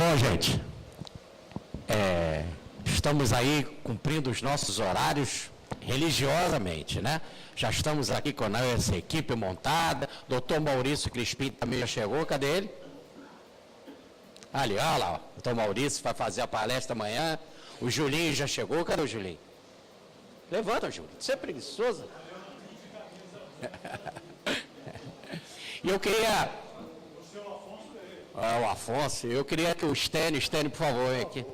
Bom, gente, estamos aí cumprindo os nossos horários religiosamente, né? Já estamos aqui com essa equipe montada. Doutor Maurício Crispim também já chegou, cadê ele? Ali, olha lá, o doutor Maurício vai fazer a palestra amanhã. O Julinho já chegou, cadê o Julinho? Levanta, Júlio, você é preguiçoso. E eu queria... o Afonso, eu queria que o Stênio, por favor, vem aqui.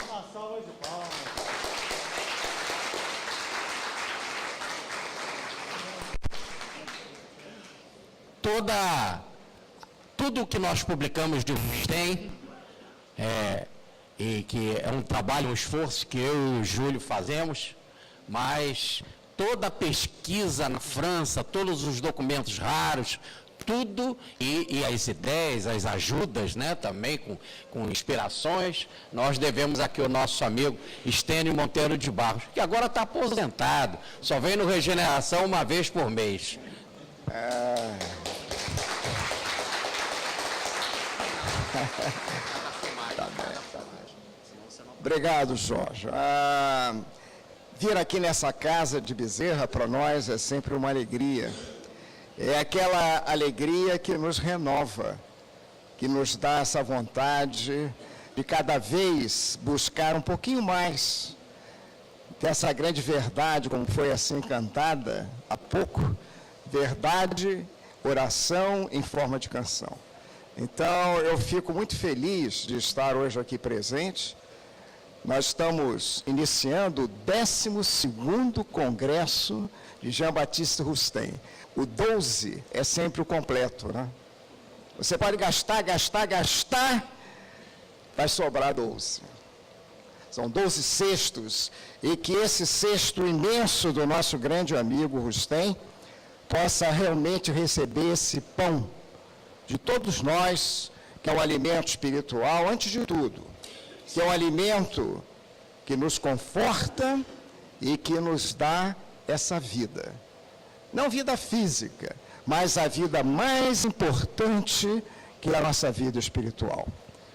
Uma salva de palmas. Tudo que nós publicamos de Rustem, e que é um trabalho, um esforço que eu e o Júlio fazemos, mas toda a pesquisa na França, todos os documentos raros, tudo, e as ideias, as ajudas, né, também com inspirações, nós devemos aqui ao nosso amigo Stênio Monteiro de Barros, que agora está aposentado, só vem no Regeneração uma vez por mês. Obrigado, Jorge. Vir aqui nessa casa de Bezerra para nós é sempre uma alegria. É aquela alegria que nos renova, que nos dá essa vontade de cada vez buscar um pouquinho mais dessa grande verdade, como foi assim cantada há pouco, verdade, oração em forma de canção. Então, eu fico muito feliz de estar hoje aqui presente. Nós estamos iniciando o 12º Congresso de Jean-Baptiste Rustem. O 12 é sempre o completo, né? Você pode gastar, vai sobrar 12. São 12 cestos, e que esse cesto imenso do nosso grande amigo Rustem possa realmente receber esse pão de todos nós, que é um alimento espiritual, antes de tudo, que é um alimento que nos conforta e que nos dá essa vida. Não vida física, mas a vida mais importante, que é a nossa vida espiritual.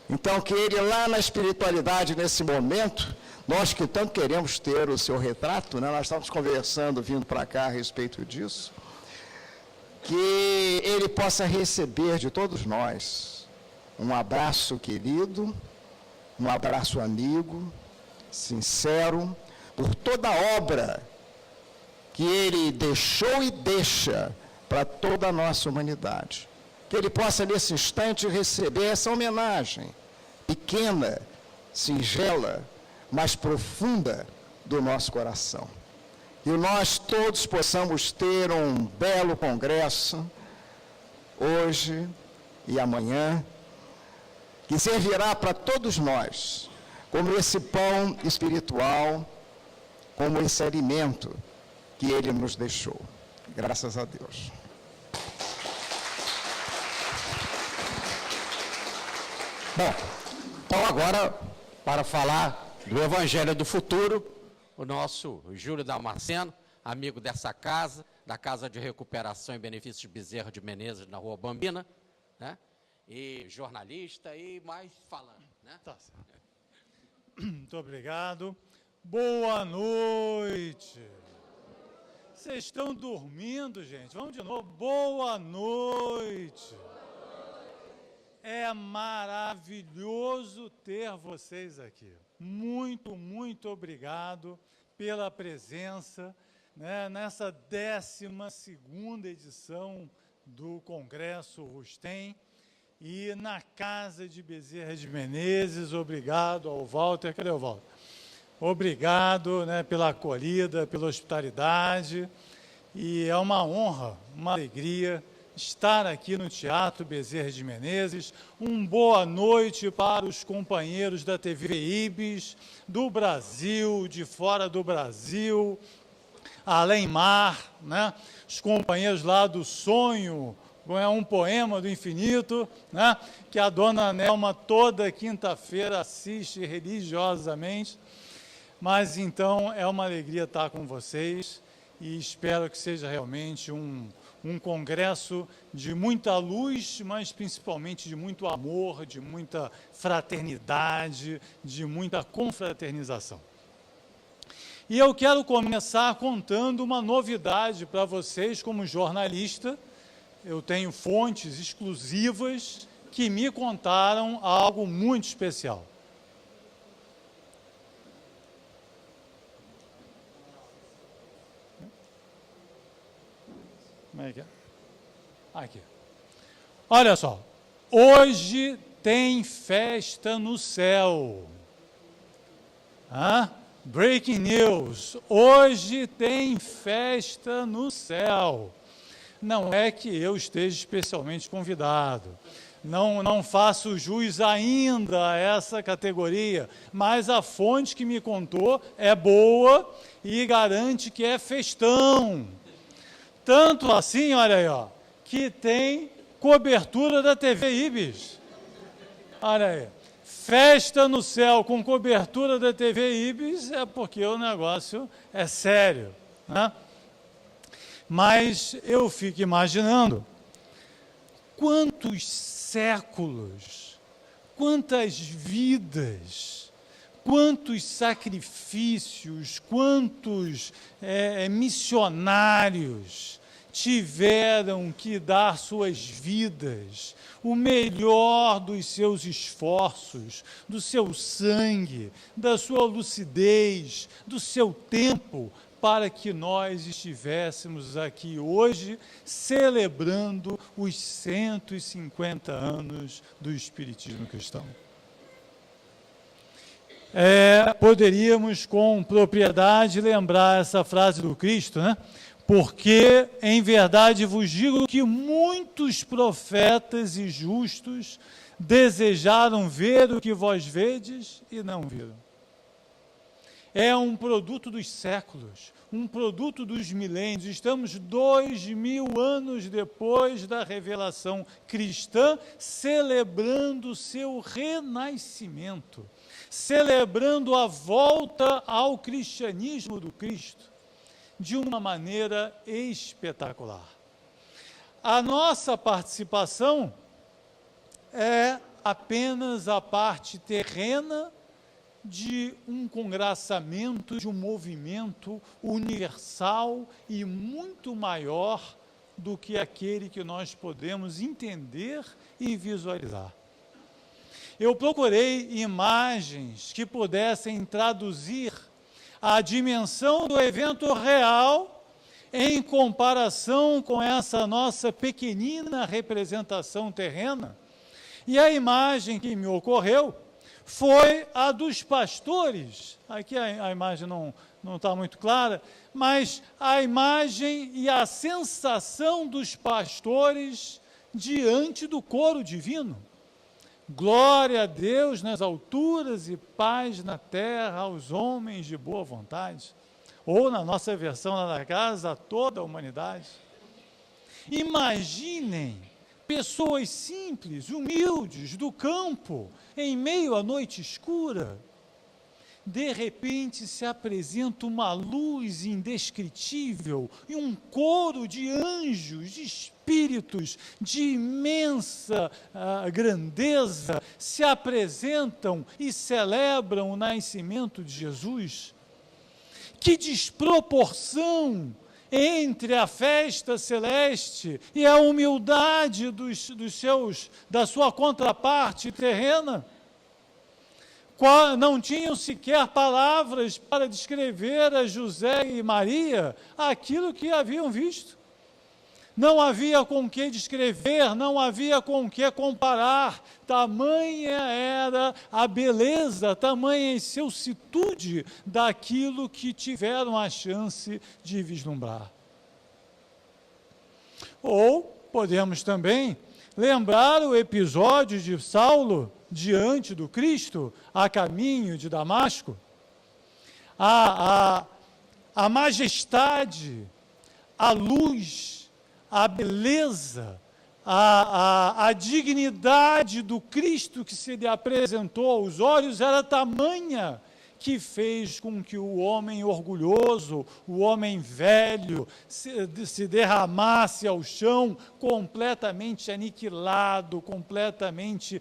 Então, que ele lá na espiritualidade, nesse momento, nós que tanto queremos ter o seu retrato, né? Nós estávamos conversando, vindo para cá a respeito disso, que ele possa receber de todos nós um abraço querido, um abraço amigo, sincero, por toda a obra que ele deixou e deixa para toda a nossa humanidade. Que ele possa, nesse instante, receber essa homenagem pequena, singela, mas profunda do nosso coração. E nós todos possamos ter um belo congresso, hoje e amanhã, que servirá para todos nós, como esse pão espiritual, como esse alimento que ele nos deixou. Graças a Deus. Bom, então agora, para falar do Evangelho do Futuro, o nosso Júlio Damasceno, amigo dessa casa, da Casa de Recuperação e Benefícios de Bezerra de Menezes, na Rua Bambina, né? E jornalista e mais falando, né? Tá certo. Muito obrigado. Boa noite. Vocês estão dormindo, gente? Vamos de novo. Boa noite. É maravilhoso ter vocês aqui. Muito, muito obrigado pela presença, né, nessa 12ª edição do Congresso Rustem. E na Casa de Bezerra de Menezes, obrigado ao Walter. Cadê o Walter? Obrigado, né, pela acolhida, pela hospitalidade. E é uma honra, uma alegria estar aqui no Teatro Bezerra de Menezes. Boa noite para os companheiros da TV Ibis, do Brasil, de fora do Brasil, além mar, né? Os companheiros lá do Sonho, é um poema do infinito, né? Que a dona Nelma toda quinta-feira assiste religiosamente. Mas então é uma alegria estar com vocês e espero que seja realmente um um congresso de muita luz, mas principalmente de muito amor, de muita fraternidade, de muita confraternização. E eu quero começar contando uma novidade para vocês como jornalista. Eu tenho fontes exclusivas que me contaram algo muito especial. Como é que é? Aqui. Olha só. Hoje tem festa no céu. Breaking news. Hoje tem festa no céu. Não é que eu esteja especialmente convidado. Não faço jus ainda a essa categoria, mas a fonte que me contou é boa e garante que é festão. Tanto assim, olha aí, ó, que tem cobertura da TV Ibis. Olha aí. Festa no céu com cobertura da TV Ibis é porque o negócio é sério, né? Mas eu fico imaginando quantos séculos, quantas vidas, quantos sacrifícios, quantos missionários tiveram que dar suas vidas, o melhor dos seus esforços, do seu sangue, da sua lucidez, do seu tempo, para que nós estivéssemos aqui hoje celebrando os 150 anos do Espiritismo cristão. Poderíamos com propriedade lembrar essa frase do Cristo, né? Porque, em verdade, vos digo que muitos profetas e justos desejaram ver o que vós vedes e não viram. É um produto dos séculos, um produto dos milênios. Estamos 2000 anos depois da revelação cristã, celebrando o seu renascimento, celebrando a volta ao cristianismo do Cristo, de uma maneira espetacular. A nossa participação é apenas a parte terrena de um congraçamento, de um movimento universal e muito maior do que aquele que nós podemos entender e visualizar. Eu procurei imagens que pudessem traduzir a dimensão do evento real em comparação com essa nossa pequenina representação terrena. E a imagem que me ocorreu foi a dos pastores. Aqui a imagem não está muito clara, mas a imagem e a sensação dos pastores diante do coro divino. Glória a Deus nas alturas e paz na terra aos homens de boa vontade. Ou, na nossa versão lá da casa, a toda a humanidade. Imaginem pessoas simples, humildes, do campo, em meio à noite escura. De repente se apresenta uma luz indescritível e um coro de anjos, de espíritos de imensa grandeza se apresentam e celebram o nascimento de Jesus. Que desproporção entre a festa celeste e a humildade da sua contraparte terrena. Não tinham sequer palavras para descrever a José e Maria aquilo que haviam visto. Não havia com que descrever, não havia com que comparar. Tamanha era a beleza, tamanha a excelsitude daquilo que tiveram a chance de vislumbrar. Ou podemos também lembrar o episódio de Saulo diante do Cristo, a caminho de Damasco. A majestade, a luz, a beleza, a dignidade do Cristo que se lhe apresentou aos olhos era tamanha que fez com que o homem orgulhoso, o homem velho, se derramasse ao chão, completamente aniquilado, completamente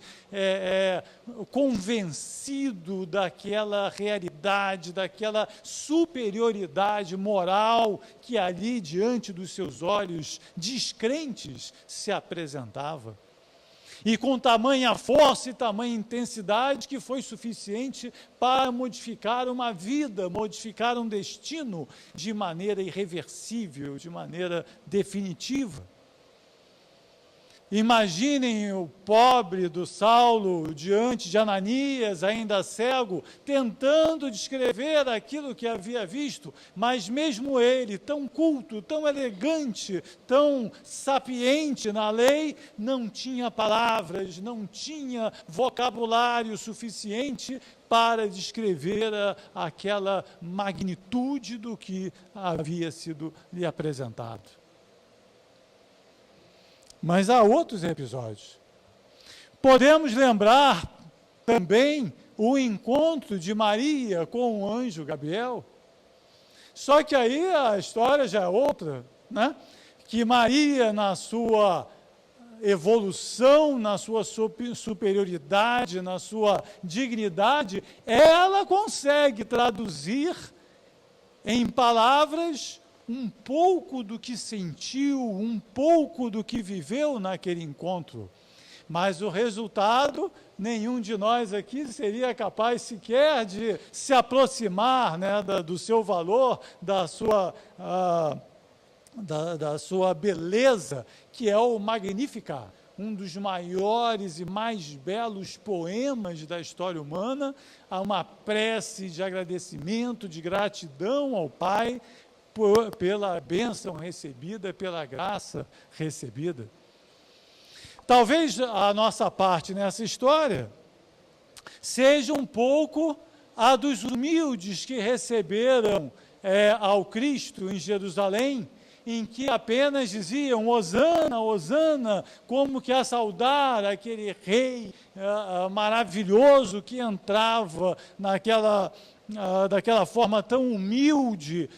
convencido daquela realidade, daquela superioridade moral que ali, diante dos seus olhos descrentes, se apresentava. E com tamanha força e tamanha intensidade que foi suficiente para modificar uma vida, modificar um destino de maneira irreversível, de maneira definitiva. Imaginem o pobre do Saulo diante de Ananias, ainda cego, tentando descrever aquilo que havia visto, mas mesmo ele, tão culto, tão elegante, tão sapiente na lei, não tinha palavras, não tinha vocabulário suficiente para descrever aquela magnitude do que havia sido lhe apresentado. Mas há outros episódios. Podemos lembrar também o encontro de Maria com o anjo Gabriel. Só que aí a história já é outra, né? Que Maria, na sua evolução, na sua superioridade, na sua dignidade, ela consegue traduzir em palavras um pouco do que sentiu, um pouco do que viveu naquele encontro. Mas o resultado, nenhum de nós aqui seria capaz sequer de se aproximar, né, do seu valor, da sua beleza, que é o Magnificat, um dos maiores e mais belos poemas da história humana, uma prece de agradecimento, de gratidão ao Pai, pela bênção recebida, pela graça recebida. Talvez a nossa parte nessa história seja um pouco a dos humildes que receberam ao Cristo em Jerusalém, em que apenas diziam Hosana, Hosana, como que a saudar aquele rei maravilhoso que entrava daquela forma tão humilde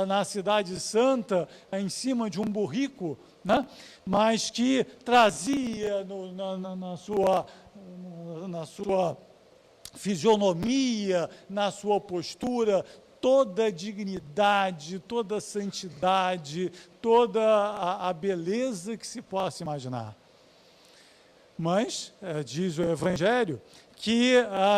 na cidade santa, em cima de um burrico, né? Mas que trazia na sua fisionomia, na sua postura, toda a dignidade, toda a santidade, toda a beleza que se possa imaginar. Mas, diz o Evangelho, que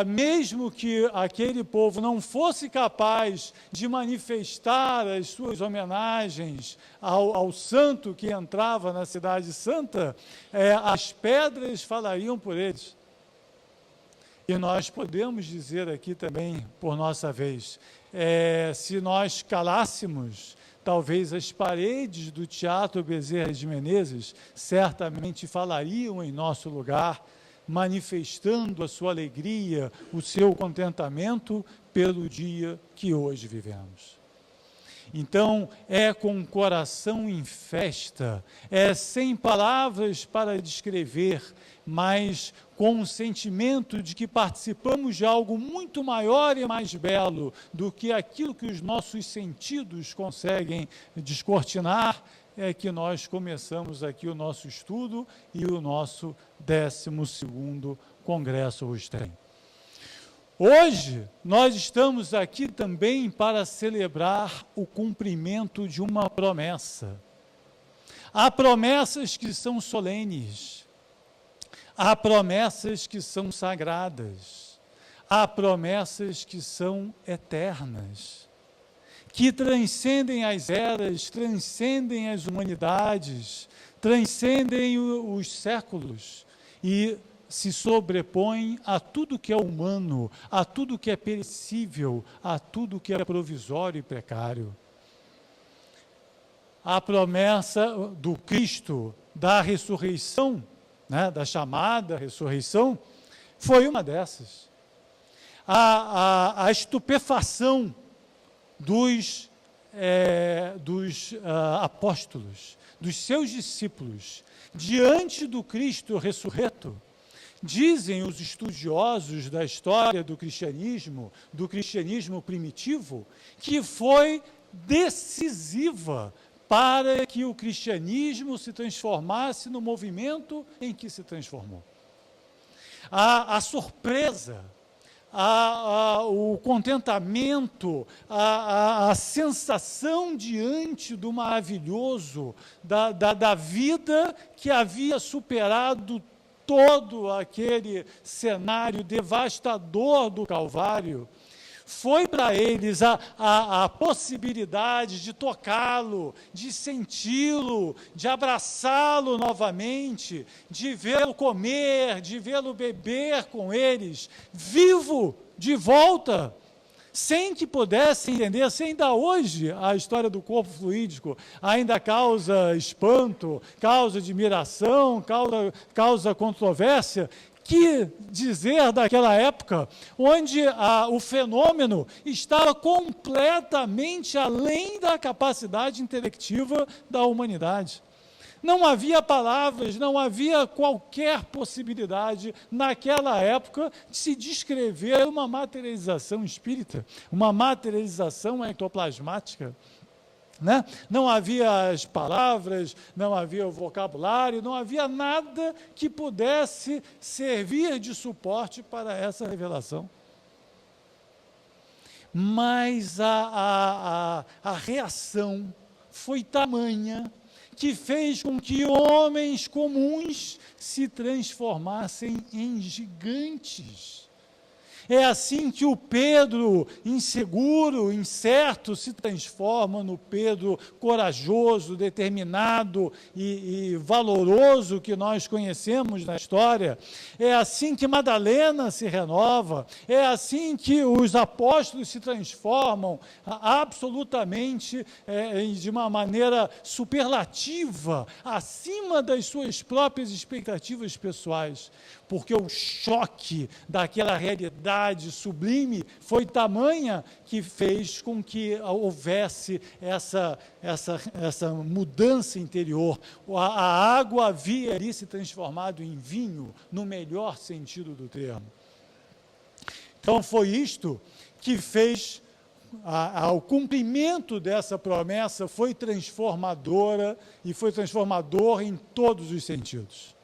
mesmo que aquele povo não fosse capaz de manifestar as suas homenagens ao santo que entrava na cidade santa, as pedras falariam por eles. E nós podemos dizer aqui também, por nossa vez, se nós calássemos, talvez as paredes do Teatro Bezerra de Menezes certamente falariam em nosso lugar, manifestando a sua alegria, o seu contentamento pelo dia que hoje vivemos. Então, é com o coração em festa, sem palavras para descrever, mas com o sentimento de que participamos de algo muito maior e mais belo do que aquilo que os nossos sentidos conseguem descortinar, é que nós começamos aqui o nosso estudo e o nosso 12º Congresso Rustém. Hoje, nós estamos aqui também para celebrar o cumprimento de uma promessa. Há promessas que são solenes, há promessas que são sagradas, há promessas que são eternas, que transcendem as eras, transcendem as humanidades, transcendem os séculos e se sobrepõem a tudo que é humano, a tudo que é perecível, a tudo que é provisório e precário. A promessa do Cristo, da ressurreição, né, da chamada ressurreição, foi uma dessas. A estupefação dos apóstolos, dos seus discípulos, diante do Cristo ressurreto, Dizem os estudiosos da história do cristianismo primitivo, que foi decisiva para que o cristianismo se transformasse no movimento em que se transformou. A surpresa, o contentamento, a sensação diante do maravilhoso, da vida que havia superado todo aquele cenário devastador do Calvário, foi para eles a possibilidade de tocá-lo, de senti-lo, de abraçá-lo novamente, de vê-lo comer, de vê-lo beber com eles, vivo, de volta, sem que pudessem entender, se ainda hoje a história do corpo fluídico ainda causa espanto, causa admiração, causa controvérsia. Que dizer daquela época, onde o fenômeno estava completamente além da capacidade intelectiva da humanidade. Não havia palavras, não havia qualquer possibilidade, naquela época, de se descrever uma materialização espírita, uma materialização ectoplasmática. Né? Não havia as palavras, não havia o vocabulário, não havia nada que pudesse servir de suporte para essa revelação. Mas a reação foi tamanha que fez com que homens comuns se transformassem em gigantes. É assim que o Pedro inseguro, incerto, se transforma no Pedro corajoso, determinado e valoroso que nós conhecemos na história. É assim que Madalena se renova. É assim que os apóstolos se transformam absolutamente de uma maneira superlativa, acima das suas próprias expectativas pessoais. Porque o choque daquela realidade sublime foi tamanha que fez com que houvesse essa mudança interior. A água havia ali se transformado em vinho, no melhor sentido do termo. Então foi isto que fez, o cumprimento dessa promessa foi transformadora e foi transformador em todos os sentidos.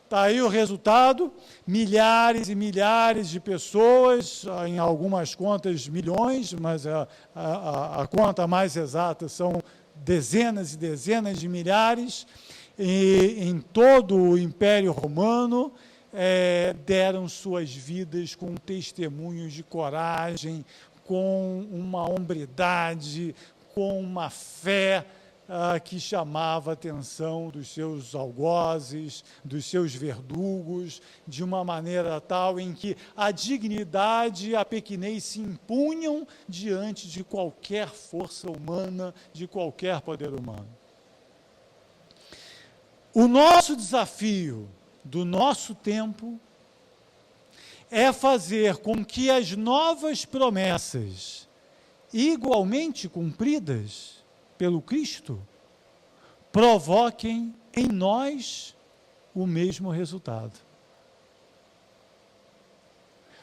Está aí o resultado, milhares e milhares de pessoas, em algumas contas milhões, mas a conta mais exata são dezenas e dezenas de milhares, e em todo o Império Romano, deram suas vidas com testemunhos de coragem, com uma hombridade, com uma fé, que chamava a atenção dos seus algozes, dos seus verdugos, de uma maneira tal em que a dignidade e a pequenez se impunham diante de qualquer força humana, de qualquer poder humano. O nosso desafio do nosso tempo é fazer com que as novas promessas, igualmente cumpridas pelo Cristo, provoquem em nós o mesmo resultado.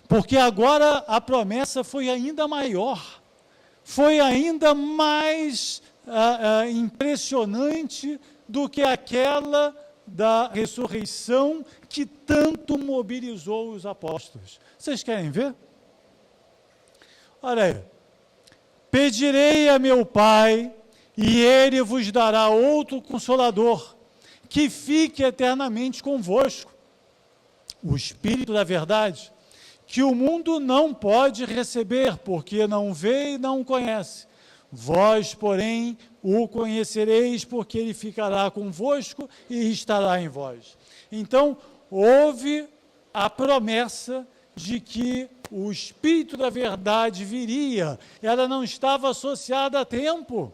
Porque agora a promessa foi ainda maior, foi ainda mais impressionante do que aquela da ressurreição que tanto mobilizou os apóstolos. Vocês querem ver? Olha aí. Pedirei a meu Pai, e Ele vos dará outro Consolador, que fique eternamente convosco, o Espírito da verdade, que o mundo não pode receber, porque não vê e não conhece. Vós, porém, o conhecereis, porque Ele ficará convosco e estará em vós. Então, houve a promessa de que o Espírito da verdade viria. Ela não estava associada a tempo.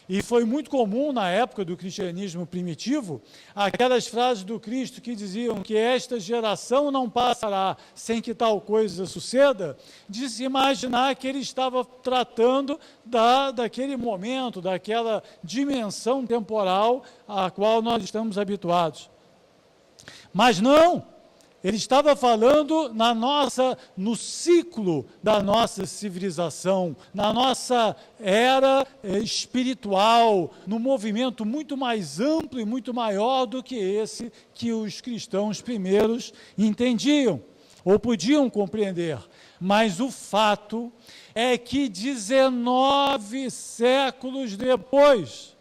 E foi muito comum na época do cristianismo primitivo, aquelas frases do Cristo que diziam que esta geração não passará sem que tal coisa suceda, de se imaginar que ele estava tratando daquele momento, daquela dimensão temporal à qual nós estamos habituados. Mas não, ele estava falando no ciclo da nossa civilização, na nossa era espiritual, num movimento muito mais amplo e muito maior do que esse que os cristãos primeiros entendiam, ou podiam compreender. Mas o fato é que 19 séculos depois,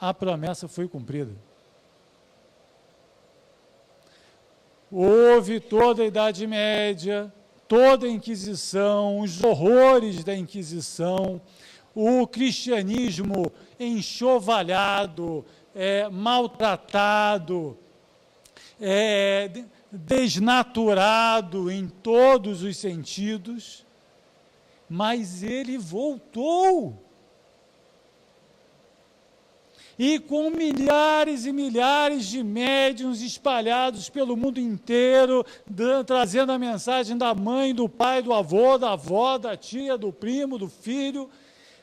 a promessa foi cumprida. Houve toda a Idade Média, toda a Inquisição, os horrores da Inquisição, o cristianismo enxovalhado, maltratado, desnaturado em todos os sentidos, mas ele voltou. E com milhares e milhares de médiuns espalhados pelo mundo inteiro, trazendo a mensagem da mãe, do pai, do avô, da avó, da tia, do primo, do filho,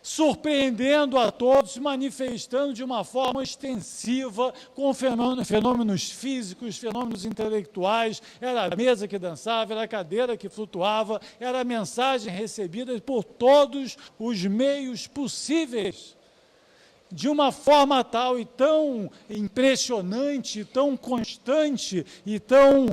surpreendendo a todos, manifestando de uma forma extensiva, com fenômenos físicos, fenômenos intelectuais. Era a mesa que dançava, era a cadeira que flutuava, era a mensagem recebida por todos os meios possíveis, de uma forma tal e tão impressionante, tão constante e tão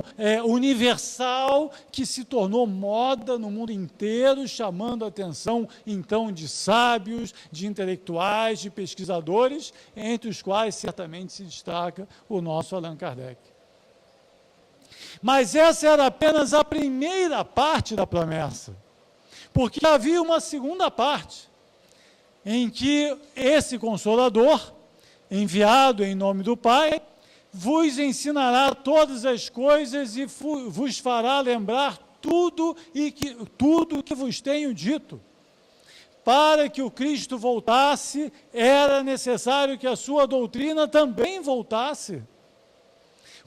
universal, que se tornou moda no mundo inteiro, chamando a atenção, então, de sábios, de intelectuais, de pesquisadores, entre os quais certamente se destaca o nosso Allan Kardec. Mas essa era apenas a primeira parte da promessa, porque havia uma segunda parte, em que esse Consolador, enviado em nome do Pai, vos ensinará todas as coisas e vos fará lembrar tudo que vos tenho dito. Para que o Cristo voltasse, era necessário que a sua doutrina também voltasse,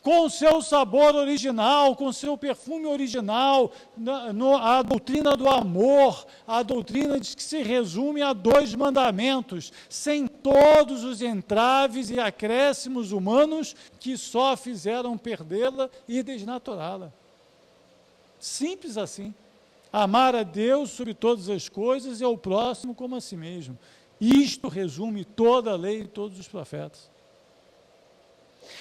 com o seu sabor original, com o seu perfume original, a doutrina do amor, a doutrina que se resume a 2 mandamentos, sem todos os entraves e acréscimos humanos que só fizeram perdê-la e desnaturá-la. Simples assim. Amar a Deus sobre todas as coisas e ao próximo como a si mesmo. Isto resume toda a lei e todos os profetas.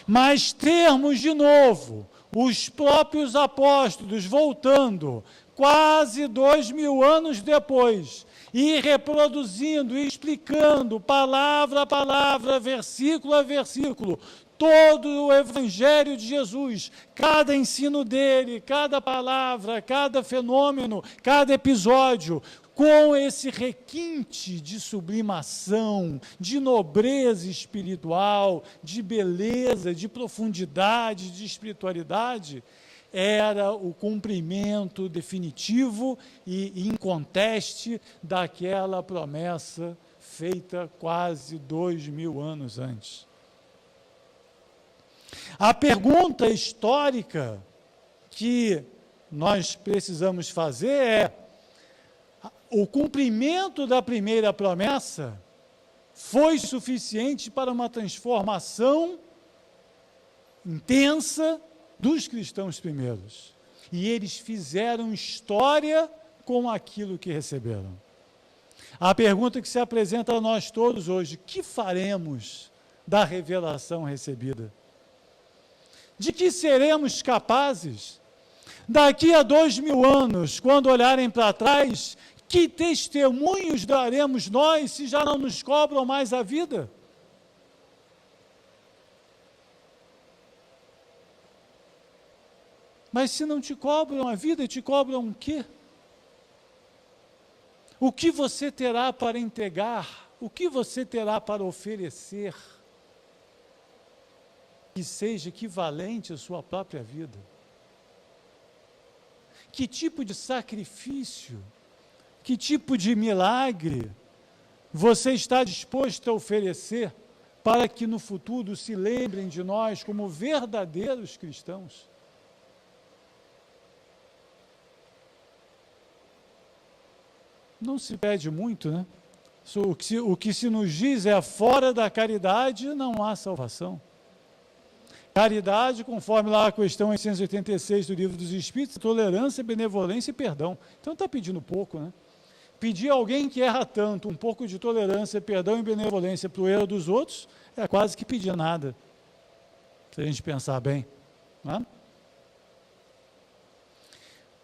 Mas termos de novo os próprios apóstolos voltando quase 2000 anos depois e reproduzindo e explicando palavra a palavra, versículo a versículo, todo o Evangelho de Jesus, cada ensino dele, cada palavra, cada fenômeno, cada episódio, com esse requinte de sublimação, de nobreza espiritual, de beleza, de profundidade, de espiritualidade, era o cumprimento definitivo e inconteste daquela promessa feita quase 2000 anos antes. A pergunta histórica que nós precisamos fazer é: o cumprimento da primeira promessa foi suficiente para uma transformação intensa dos cristãos primeiros? E eles fizeram história com aquilo que receberam. A pergunta que se apresenta a nós todos hoje: que faremos da revelação recebida? De que seremos capazes? Daqui a 2000 anos, quando olharem para trás, que testemunhos daremos nós se já não nos cobram mais a vida? Mas se não te cobram a vida, te cobram o quê? O que você terá para entregar? O que você terá para oferecer que seja equivalente à sua própria vida? Que tipo de sacrifício, que tipo de milagre você está disposto a oferecer para que no futuro se lembrem de nós como verdadeiros cristãos? Não se pede muito, né? O que se nos diz é: fora da caridade não há salvação. Caridade, conforme lá a questão 886 do Livro dos Espíritos, tolerância, benevolência e perdão. Então está pedindo pouco, né? Pedir a alguém que erra tanto um pouco de tolerância, perdão e benevolência para o erro dos outros é quase que pedir nada, se a gente pensar bem, né?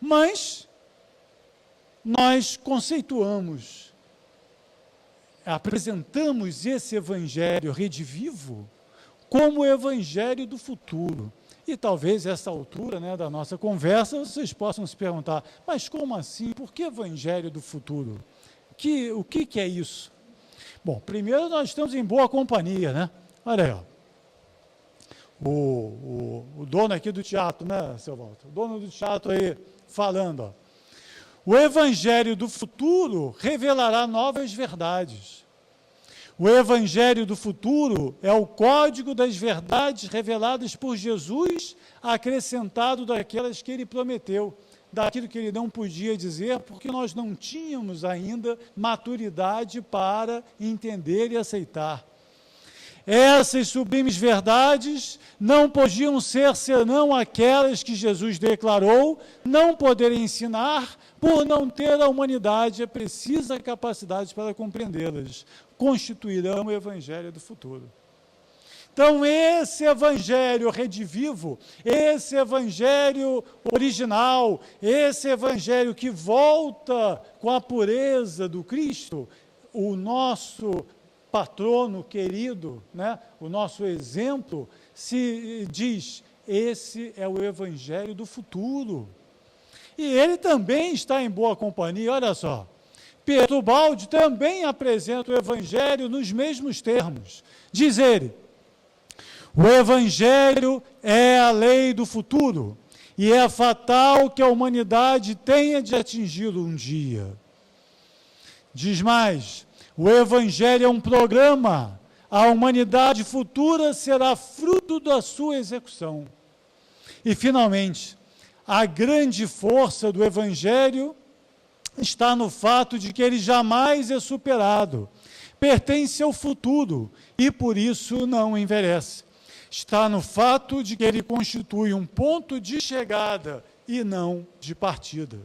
Mas nós conceituamos, apresentamos esse evangelho redivivo como o evangelho do futuro. E talvez a essa altura, né, da nossa conversa, vocês possam se perguntar, mas como assim? Por que evangelho do futuro? O que é isso? Bom, primeiro nós estamos em boa companhia, né? Olha aí, ó. O dono aqui do teatro, né, seu Walter? O dono do teatro aí falando, ó. O evangelho do futuro revelará novas verdades. O evangelho do futuro é o código das verdades reveladas por Jesus, acrescentado daquelas que ele prometeu, daquilo que ele não podia dizer, porque nós não tínhamos ainda maturidade para entender e aceitar. Essas sublimes verdades não podiam ser senão aquelas que Jesus declarou não poder ensinar, por não ter a humanidade a precisa capacidade para compreendê-las. Constituirão o evangelho do futuro. Então, esse evangelho redivivo, esse evangelho original, esse evangelho que volta com a pureza do Cristo, o nosso patrono querido, né, o nosso exemplo, se diz, esse é o evangelho do futuro. E ele também está em boa companhia, olha só. Pietro Baldi também apresenta o evangelho nos mesmos termos. Diz ele, o evangelho é a lei do futuro e é fatal que a humanidade tenha de atingi-lo um dia. Diz mais, o evangelho é um programa, a humanidade futura será fruto da sua execução. E, finalmente, a grande força do evangelho está no fato de que ele jamais é superado, pertence ao futuro e, por isso, não envelhece. Está no fato de que ele constitui um ponto de chegada e não de partida.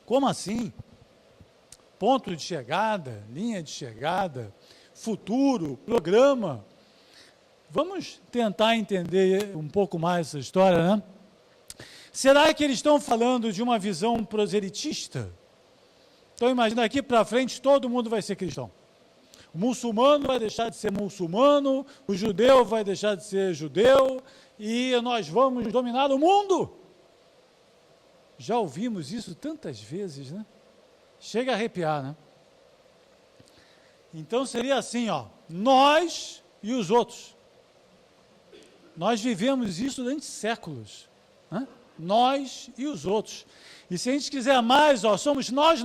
Como assim? Ponto de chegada, linha de chegada, futuro, programa. Vamos tentar entender um pouco mais essa história, né? Será que eles estão falando de uma visão proselitista? Então, imagina, daqui para frente todo mundo vai ser cristão. O muçulmano vai deixar de ser muçulmano, o judeu vai deixar de ser judeu, e nós vamos dominar o mundo. Já ouvimos isso tantas vezes, né? Chega a arrepiar, né? Então seria assim, ó, nós e os outros. Nós vivemos isso durante séculos, né? Nós e os outros. E se a gente quiser mais, ó, somos nós.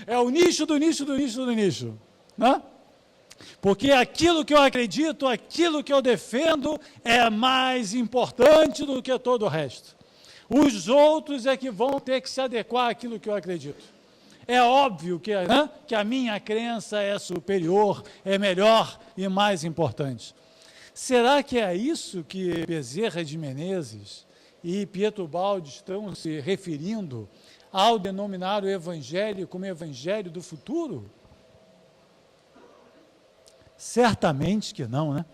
É o nicho do nicho do nicho do nicho, né? Porque aquilo que eu acredito, aquilo que eu defendo é mais importante do que todo o resto. Os outros é que vão ter que se adequar àquilo que eu acredito. É óbvio que, né, que a minha crença é superior, é melhor e mais importante. Será que é isso que Bezerra de Menezes e Pietro Baldi estão se referindo ao denominar o evangelho como evangelho do futuro? Certamente que não, né?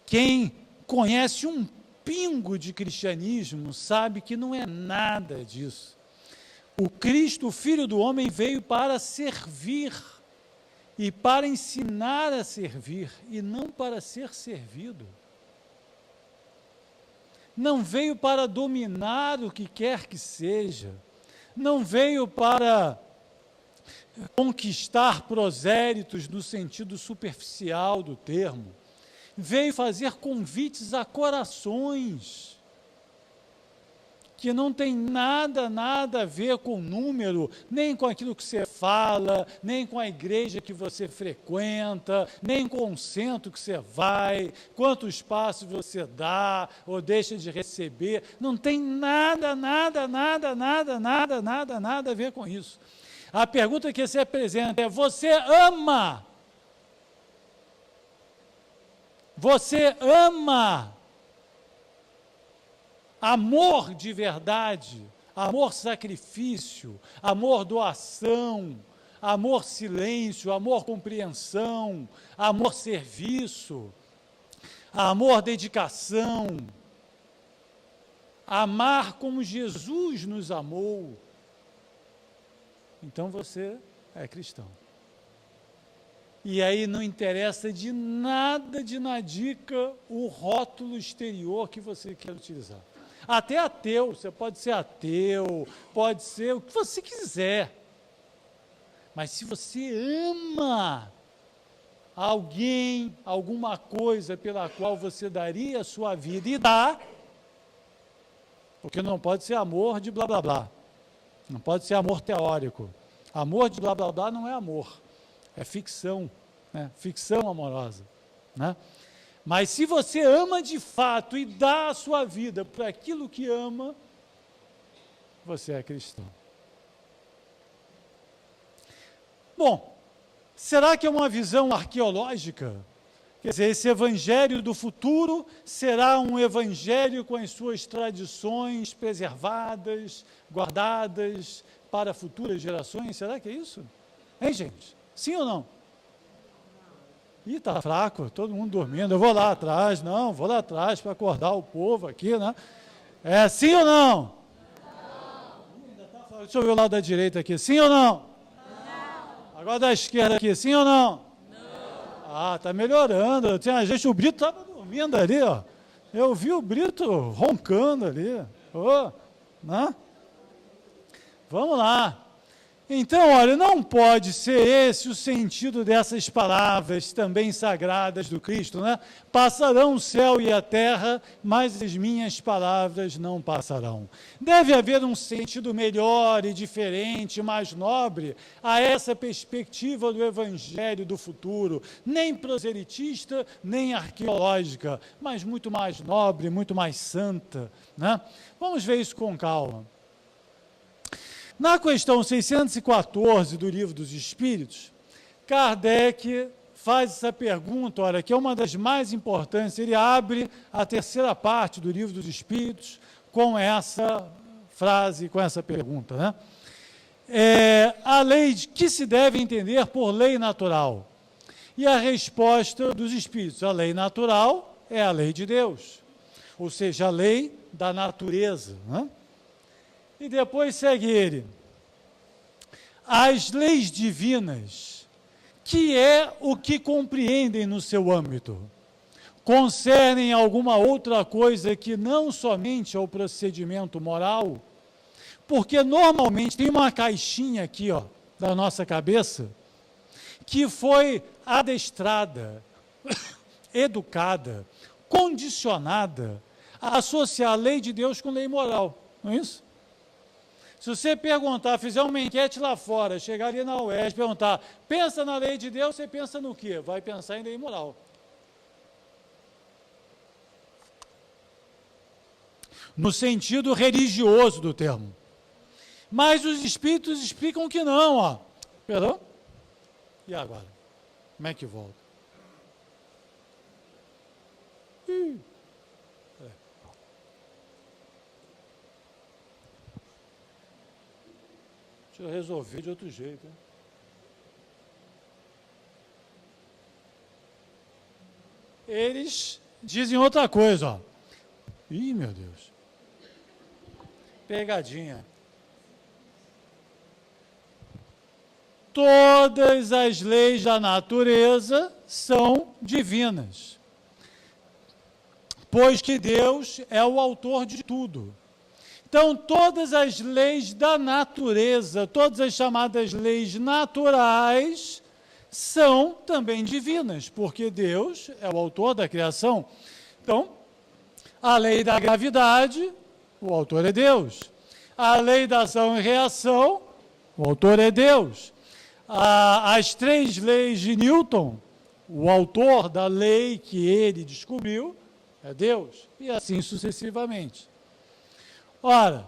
Quem conhece um pingo de cristianismo sabe que não é nada disso. O Cristo, o Filho do Homem, veio para servir e para ensinar a servir e não para ser servido. Não veio para dominar o que quer que seja, não veio para conquistar prosélitos no sentido superficial do termo, veio fazer convites a corações, que não tem nada a ver com número, nem com aquilo que você fala, nem com a igreja que você frequenta, nem com o centro que você vai, quantos passos você dá ou deixa de receber, não tem nada a ver com isso. A pergunta que se apresenta é: você ama? Você ama? Amor de verdade, amor sacrifício, amor doação, amor silêncio, amor compreensão, amor serviço, amor dedicação. Amar como Jesus nos amou. Então você é cristão. E aí não interessa de nada, de nadica, o rótulo exterior que você quer utilizar. Até ateu, você pode ser ateu, pode ser o que você quiser. Mas se você ama alguém, alguma coisa pela qual você daria a sua vida e dá, porque não pode ser amor de blá blá blá, não pode ser amor teórico. Amor de blá blá blá não é amor, é ficção, né? Ficção amorosa, né? Mas se você ama de fato e dá a sua vida por aquilo que ama, você é cristão. Bom, será que é uma visão arqueológica? Quer dizer, esse evangelho do futuro será um evangelho com as suas tradições preservadas, guardadas para futuras gerações? Será que é isso? Hein, gente? Sim ou não? Ih, está fraco, todo mundo dormindo. Eu vou lá atrás, não, vou lá atrás para acordar o povo aqui, né? É sim ou não? Não. Deixa eu ver o lado da direita aqui, sim ou não? Não. Agora da esquerda aqui, sim ou não? Ah, está melhorando. Tinha gente, o Brito estava dormindo ali, ó. Eu vi o Brito roncando ali. Oh, né? Vamos lá. Então, olha, não pode ser esse o sentido dessas palavras também sagradas do Cristo, né? Passarão o céu e a terra, mas as minhas palavras não passarão. Deve haver um sentido melhor e diferente, mais nobre, a essa perspectiva do evangelho do futuro, nem proselitista, nem arqueológica, mas muito mais nobre, muito mais santa, né? Vamos ver isso com calma. Na questão 614 do Livro dos Espíritos, Kardec faz essa pergunta, olha, que é uma das mais importantes. Ele abre a terceira parte do Livro dos Espíritos com essa frase, com essa pergunta, né? A lei que se deve entender por lei natural. E a resposta dos Espíritos: a lei natural é a lei de Deus, ou seja, a lei da natureza, né? E depois segue ele: as leis divinas, que é o que compreendem no seu âmbito, concernem alguma outra coisa que não somente ao procedimento moral, porque normalmente tem uma caixinha aqui, ó, da nossa cabeça, que foi adestrada, educada, condicionada a associar a lei de Deus com lei moral, não é isso? Se você perguntar, fizer uma enquete lá fora, chegar ali na UERJ, perguntar, pensa na lei de Deus, você pensa no quê? Vai pensar em lei moral. No sentido religioso do termo. Mas os espíritos explicam que não, ó. Perdão? E agora? Como é que volta? Deixa eu resolver de outro jeito, hein? Eles dizem outra coisa, ó. Ih, meu Deus. Pegadinha. Todas as leis da natureza são divinas, pois que Deus é o autor de tudo. Então, todas as leis da natureza, todas as chamadas leis naturais, são também divinas, porque Deus é o autor da criação. Então, a lei da gravidade, o autor é Deus. A lei da ação e reação, o autor é Deus. As três leis de Newton, o autor da lei que ele descobriu é Deus. E assim sucessivamente. Ora,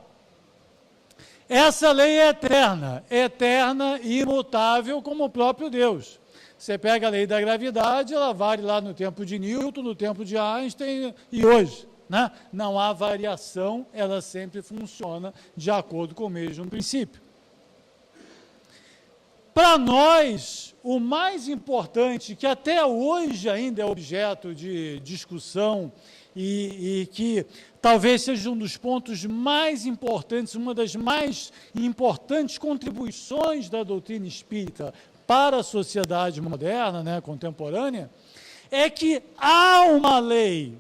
Essa lei é eterna e imutável como o próprio Deus. Você pega a lei da gravidade, ela vale lá no tempo de Newton, no tempo de Einstein e hoje. Né? Não há variação, ela sempre funciona de acordo com o mesmo princípio. Para nós, o mais importante, que até hoje ainda é objeto de discussão e que talvez seja um dos pontos mais importantes, uma das mais importantes contribuições da doutrina espírita para a sociedade moderna, né, contemporânea, é que há uma lei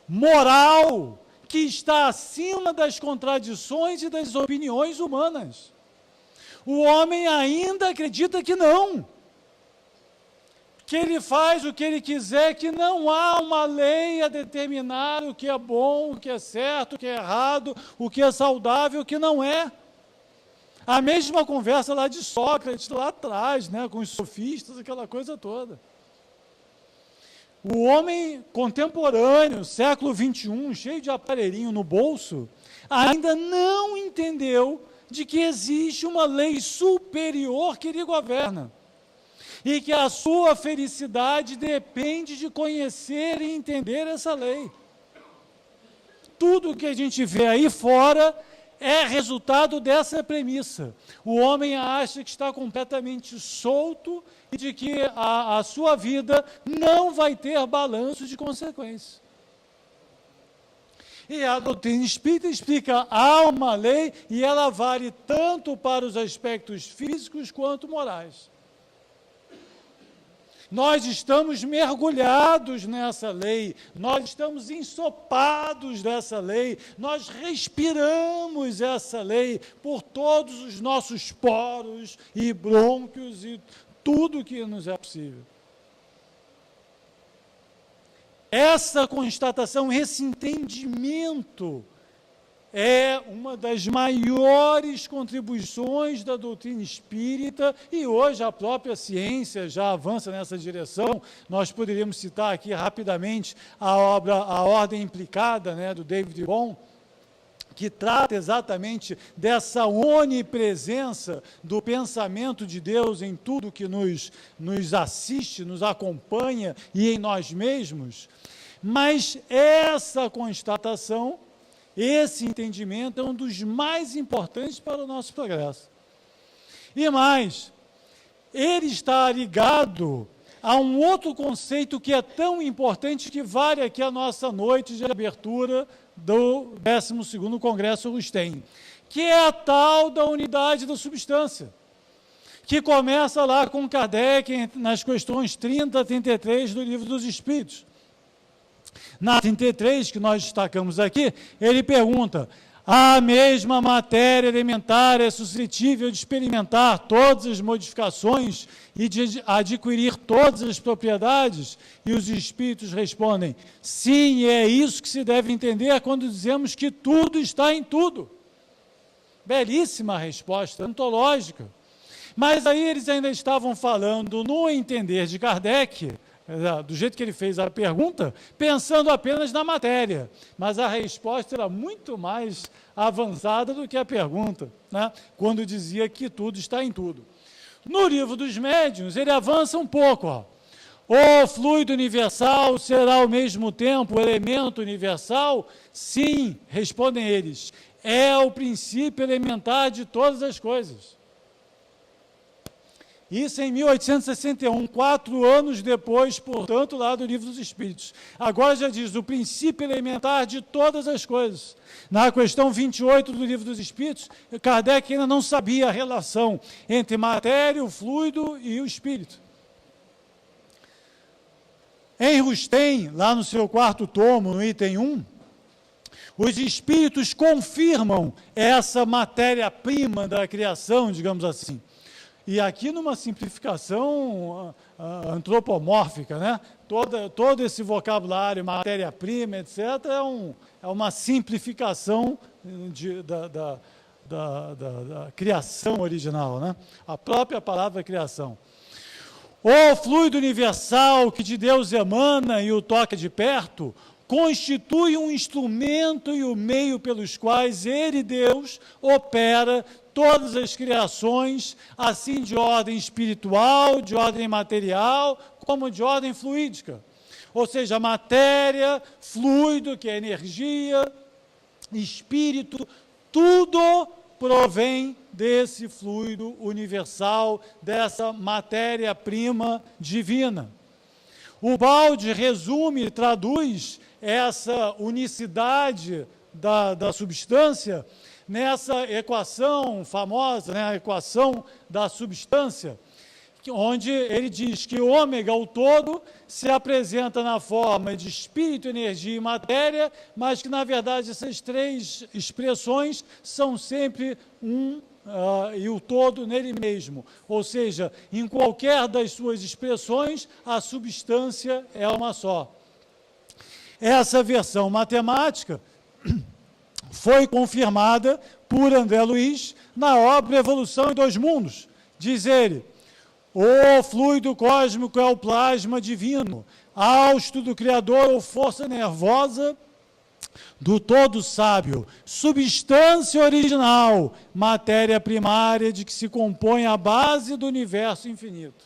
moral que está acima das contradições e das opiniões humanas. O homem ainda acredita que não, que ele faz o que ele quiser, que não há uma lei a determinar o que é bom, o que é certo, o que é errado, o que é saudável, o que não é. A mesma conversa lá de Sócrates, lá atrás, né, com os sofistas, aquela coisa toda. O homem contemporâneo, século XXI, cheio de aparelhinho no bolso, ainda não entendeu de que existe uma lei superior que lhe governa e que a sua felicidade depende de conhecer e entender essa lei. Tudo que a gente vê aí fora é resultado dessa premissa. O homem acha que está completamente solto e de que a sua vida não vai ter balanço de consequências. E a doutrina espírita explica, há uma lei e ela vale tanto para os aspectos físicos quanto morais. Nós estamos mergulhados nessa lei, nós estamos ensopados dessa lei, nós respiramos essa lei por todos os nossos poros e brônquios e tudo que nos é possível. Essa constatação, esse entendimento é uma das maiores contribuições da doutrina espírita e hoje a própria ciência já avança nessa direção. Nós poderíamos citar aqui rapidamente a obra A Ordem Implicada, né, do David Bohm, que trata exatamente dessa onipresença do pensamento de Deus em tudo que nos assiste, nos acompanha e em nós mesmos. Mas essa constatação, esse entendimento é um dos mais importantes para o nosso progresso. E mais, ele está ligado a um outro conceito que é tão importante que vale aqui a nossa noite de abertura do 12º Congresso Rustem, que é a tal da unidade da substância, que começa lá com Kardec nas questões 30 a 33 do Livro dos Espíritos. Na 33, que nós destacamos aqui, ele pergunta: a mesma matéria elementar é suscetível de experimentar todas as modificações e de adquirir todas as propriedades? E os espíritos respondem: sim, é isso que se deve entender quando dizemos que tudo está em tudo. Belíssima resposta, ontológica. Mas aí eles ainda estavam falando no entender de Kardec, do jeito que ele fez a pergunta, pensando apenas na matéria. Mas a resposta era muito mais avançada do que a pergunta, né? Quando dizia que tudo está em tudo. No Livro dos Médiuns, ele avança um pouco. Ó. O fluido universal será ao mesmo tempo elemento universal? Sim, respondem eles. É o princípio elementar de todas as coisas. Isso em 1861, 4 anos depois, portanto, lá do Livro dos Espíritos. Agora já diz o princípio elementar de todas as coisas. Na questão 28 do Livro dos Espíritos, Kardec ainda não sabia a relação entre matéria, o fluido e o espírito. Em Rustem, lá no seu 4º tomo, no item 1, os espíritos confirmam essa matéria-prima da criação, digamos assim. E aqui numa simplificação antropomórfica, né? Todo esse vocabulário, matéria-prima, etc., é uma simplificação da criação original, né? A própria palavra criação. O fluido universal que de Deus emana e o toca de perto, constitui um instrumento e o meio pelos quais ele, Deus, opera todas as criações, assim de ordem espiritual, de ordem material, como de ordem fluídica. Ou seja, matéria, fluido, que é energia, espírito, tudo provém desse fluido universal, dessa matéria-prima divina. O balde resume e traduz essa unicidade da substância nessa equação famosa, né, a equação da substância, onde ele diz que ômega, o todo, se apresenta na forma de espírito, energia e matéria, mas que, na verdade, essas três expressões são sempre e o todo nele mesmo. Ou seja, em qualquer das suas expressões, a substância é uma só. Essa versão matemática foi confirmada por André Luiz na obra Evolução em Dois Mundos. Diz ele: o fluido cósmico é o plasma divino, hausto do Criador ou força nervosa do todo sábio, substância original, matéria primária de que se compõe a base do universo infinito.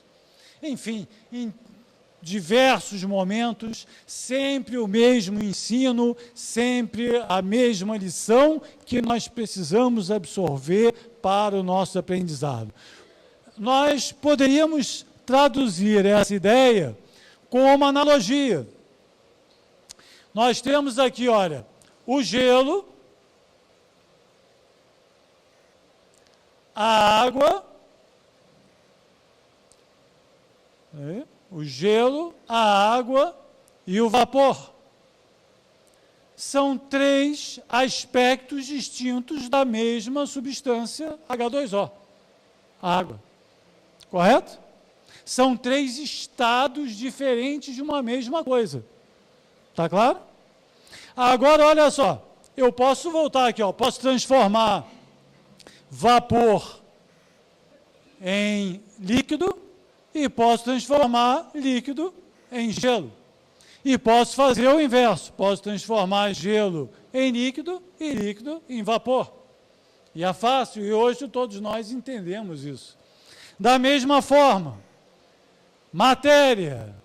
Enfim, em diversos momentos, sempre o mesmo ensino, sempre a mesma lição que nós precisamos absorver para o nosso aprendizado. Nós poderíamos traduzir essa ideia com uma analogia. Nós temos aqui, olha, o gelo, a água, o gelo, a água e o vapor. São três aspectos distintos da mesma substância H2O, a água. Correto? São três estados diferentes de uma mesma coisa. Está claro? Agora, olha só, eu posso voltar aqui, ó, posso transformar vapor em líquido e posso transformar líquido em gelo. E posso fazer o inverso, posso transformar gelo em líquido e líquido em vapor. E é fácil, e hoje todos nós entendemos isso. Da mesma forma, matéria,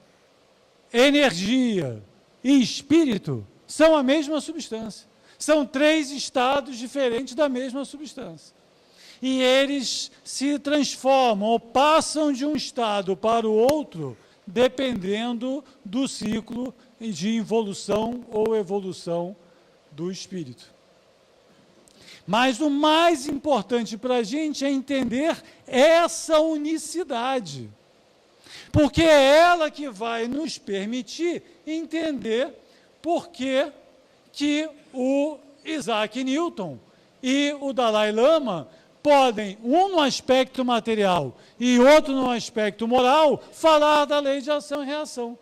energia e espírito são a mesma substância. São três estados diferentes da mesma substância. E eles se transformam ou passam de um estado para o outro, dependendo do ciclo de involução ou evolução do espírito. Mas o mais importante para a gente é entender essa unicidade, porque é ela que vai nos permitir entender por que o Isaac Newton e o Dalai Lama podem, um no aspecto material e outro no aspecto moral, falar da lei de ação e reação.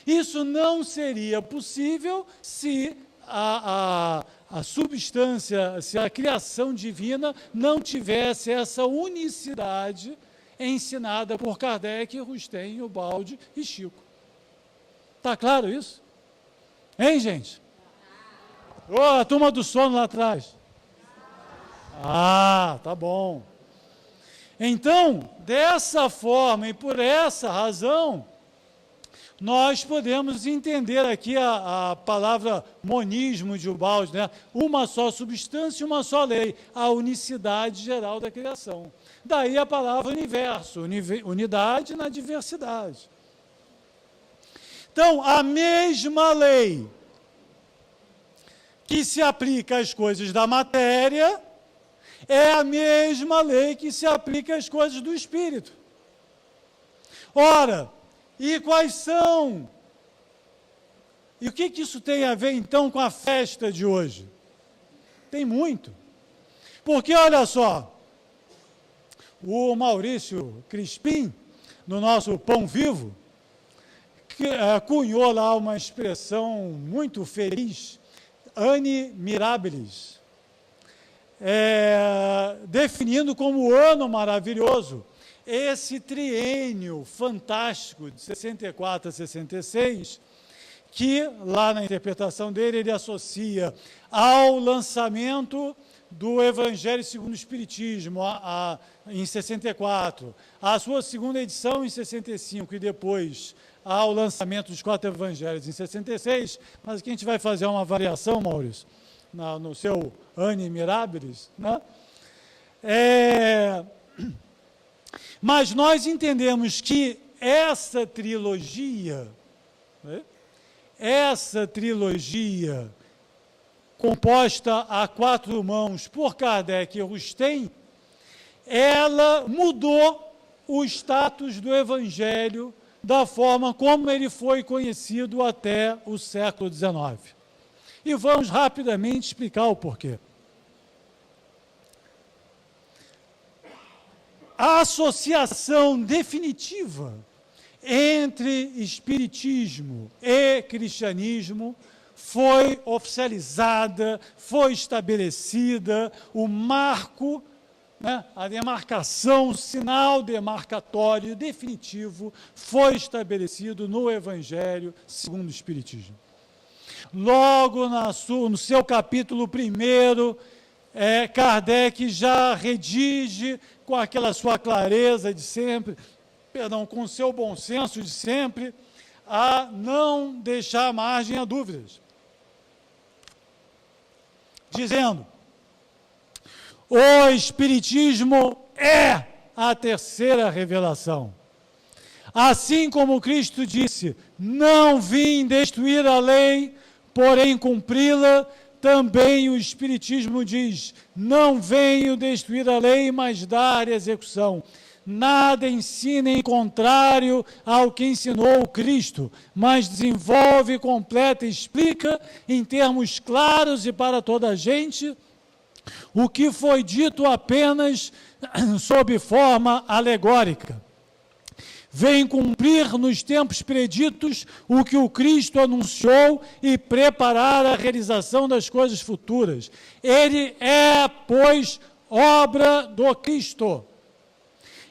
Isso não seria possível se a substância, se a criação divina não tivesse essa unicidade ensinada por Kardec, Rustem, Ubaldi e Chico. Está claro isso? Hein, gente? Ô, a turma do sono lá atrás. Ah, tá bom. Então, dessa forma e por essa razão, nós podemos entender aqui a palavra monismo de Ubaldi, né? Uma só substância e uma só lei, a unicidade geral da criação. Daí a palavra universo, unidade na diversidade. Então, a mesma lei que se aplica às coisas da matéria é a mesma lei que se aplica às coisas do espírito. Ora, e quais são? E o que isso tem a ver, então, com a festa de hoje? Tem muito. Porque, olha só, o Maurício Crispim, no nosso Pão Vivo, cunhou lá uma expressão muito feliz, Anni Mirabilis, definindo como ano maravilhoso esse triênio fantástico de 64 a 66, que, lá na interpretação dele, ele associa ao lançamento do Evangelho segundo o Espiritismo, em 64, a sua segunda edição em 65 e depois ao lançamento dos 4 Evangelhos em 66, mas aqui a gente vai fazer uma variação, Maurício, no seu Anni Mirabilis, né? Mas nós entendemos que essa trilogia, né, composta a 4 mãos por Kardec e Rustem, ela mudou o status do Evangelho da forma como ele foi conhecido até o século XIX. E vamos rapidamente explicar o porquê. A associação definitiva entre espiritismo e cristianismo foi oficializada, foi estabelecida, o marco, né, a demarcação, o sinal demarcatório definitivo foi estabelecido no Evangelho segundo o Espiritismo. Logo no seu capítulo 1, Kardec já redige com aquela sua clareza de sempre, com o seu bom senso de sempre, a não deixar margem a dúvidas, dizendo: o Espiritismo é a terceira revelação. Assim como Cristo disse, não vim destruir a lei, porém cumpri-la, também o Espiritismo diz, não venho destruir a lei, mas dar execução. Nada ensina em contrário ao que ensinou Cristo, mas desenvolve, completa e explica, em termos claros e para toda a gente, o que foi dito apenas sob forma alegórica. Vem cumprir nos tempos preditos o que o Cristo anunciou e preparar a realização das coisas futuras. Ele é, pois, obra do Cristo.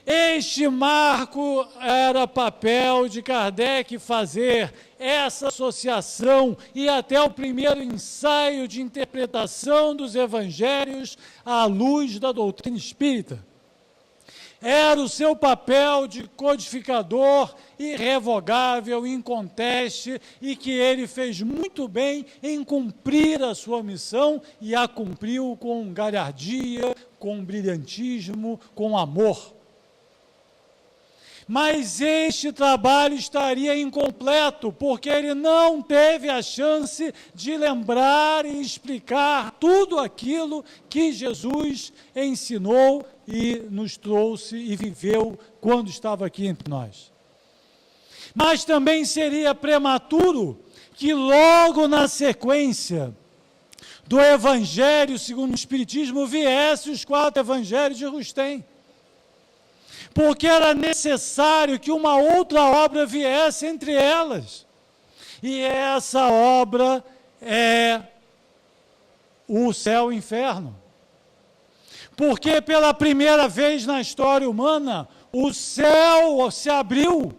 Este marco era papel de Kardec fazer essa associação e até o primeiro ensaio de interpretação dos evangelhos à luz da doutrina espírita. Era o seu papel de codificador irrevogável, inconteste, e que ele fez muito bem em cumprir a sua missão e a cumpriu com galhardia, com brilhantismo, com amor. Mas este trabalho estaria incompleto, porque ele não teve a chance de lembrar e explicar tudo aquilo que Jesus ensinou e nos trouxe e viveu quando estava aqui entre nós. Mas também seria prematuro que logo na sequência do Evangelho segundo o Espiritismo viesse os 4 Evangelhos de Rustem. Porque era necessário que uma outra obra viesse entre elas. E essa obra é o Céu e o Inferno. Porque pela primeira vez na história humana, o céu se abriu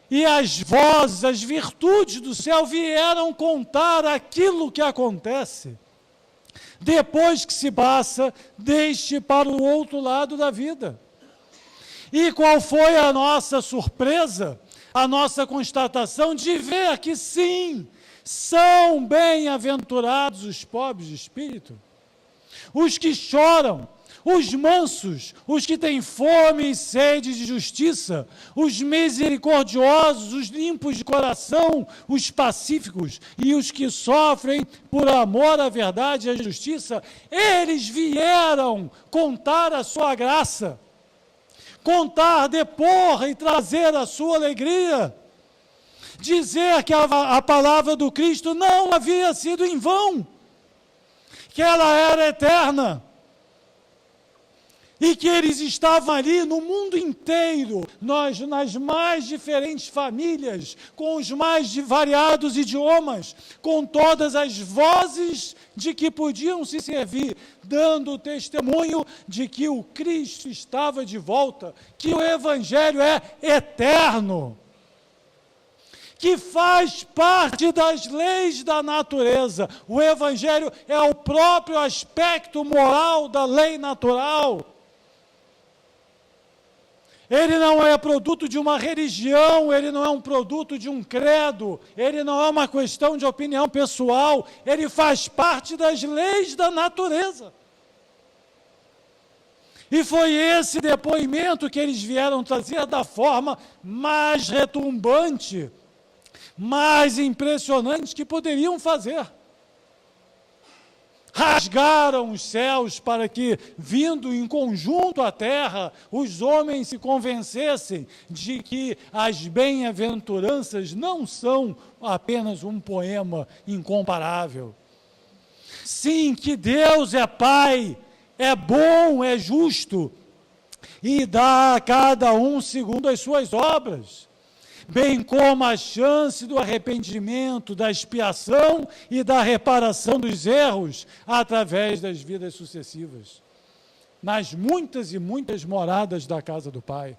e as vozes, as virtudes do céu vieram contar aquilo que acontece depois que se passa deste para o outro lado da vida. E qual foi a nossa surpresa, a nossa constatação de ver que sim, são bem-aventurados os pobres de espírito, os que choram, os mansos, os que têm fome e sede de justiça, os misericordiosos, os limpos de coração, os pacíficos e os que sofrem por amor à verdade e à justiça, eles vieram contar a sua graça, contar, depor e trazer a sua alegria, dizer que a palavra do Cristo não havia sido em vão, que ela era eterna, e que eles estavam ali no mundo inteiro, nas mais diferentes famílias, com os mais variados idiomas, com todas as vozes de que podiam se servir, dando testemunho de que o Cristo estava de volta, que o Evangelho é eterno, que faz parte das leis da natureza. O Evangelho é o próprio aspecto moral da lei natural. Ele não é produto de uma religião, ele não é um produto de um credo, ele não é uma questão de opinião pessoal, ele faz parte das leis da natureza. E foi esse depoimento que eles vieram trazer da forma mais retumbante, mais impressionante que poderiam fazer. Rasgaram os céus para que, vindo em conjunto à terra, os homens se convencessem de que as bem-aventuranças não são apenas um poema incomparável. Sim, que Deus é Pai, é bom, é justo, e dá a cada um segundo as suas obras, bem como a chance do arrependimento, da expiação e da reparação dos erros através das vidas sucessivas, nas muitas e muitas moradas da casa do Pai.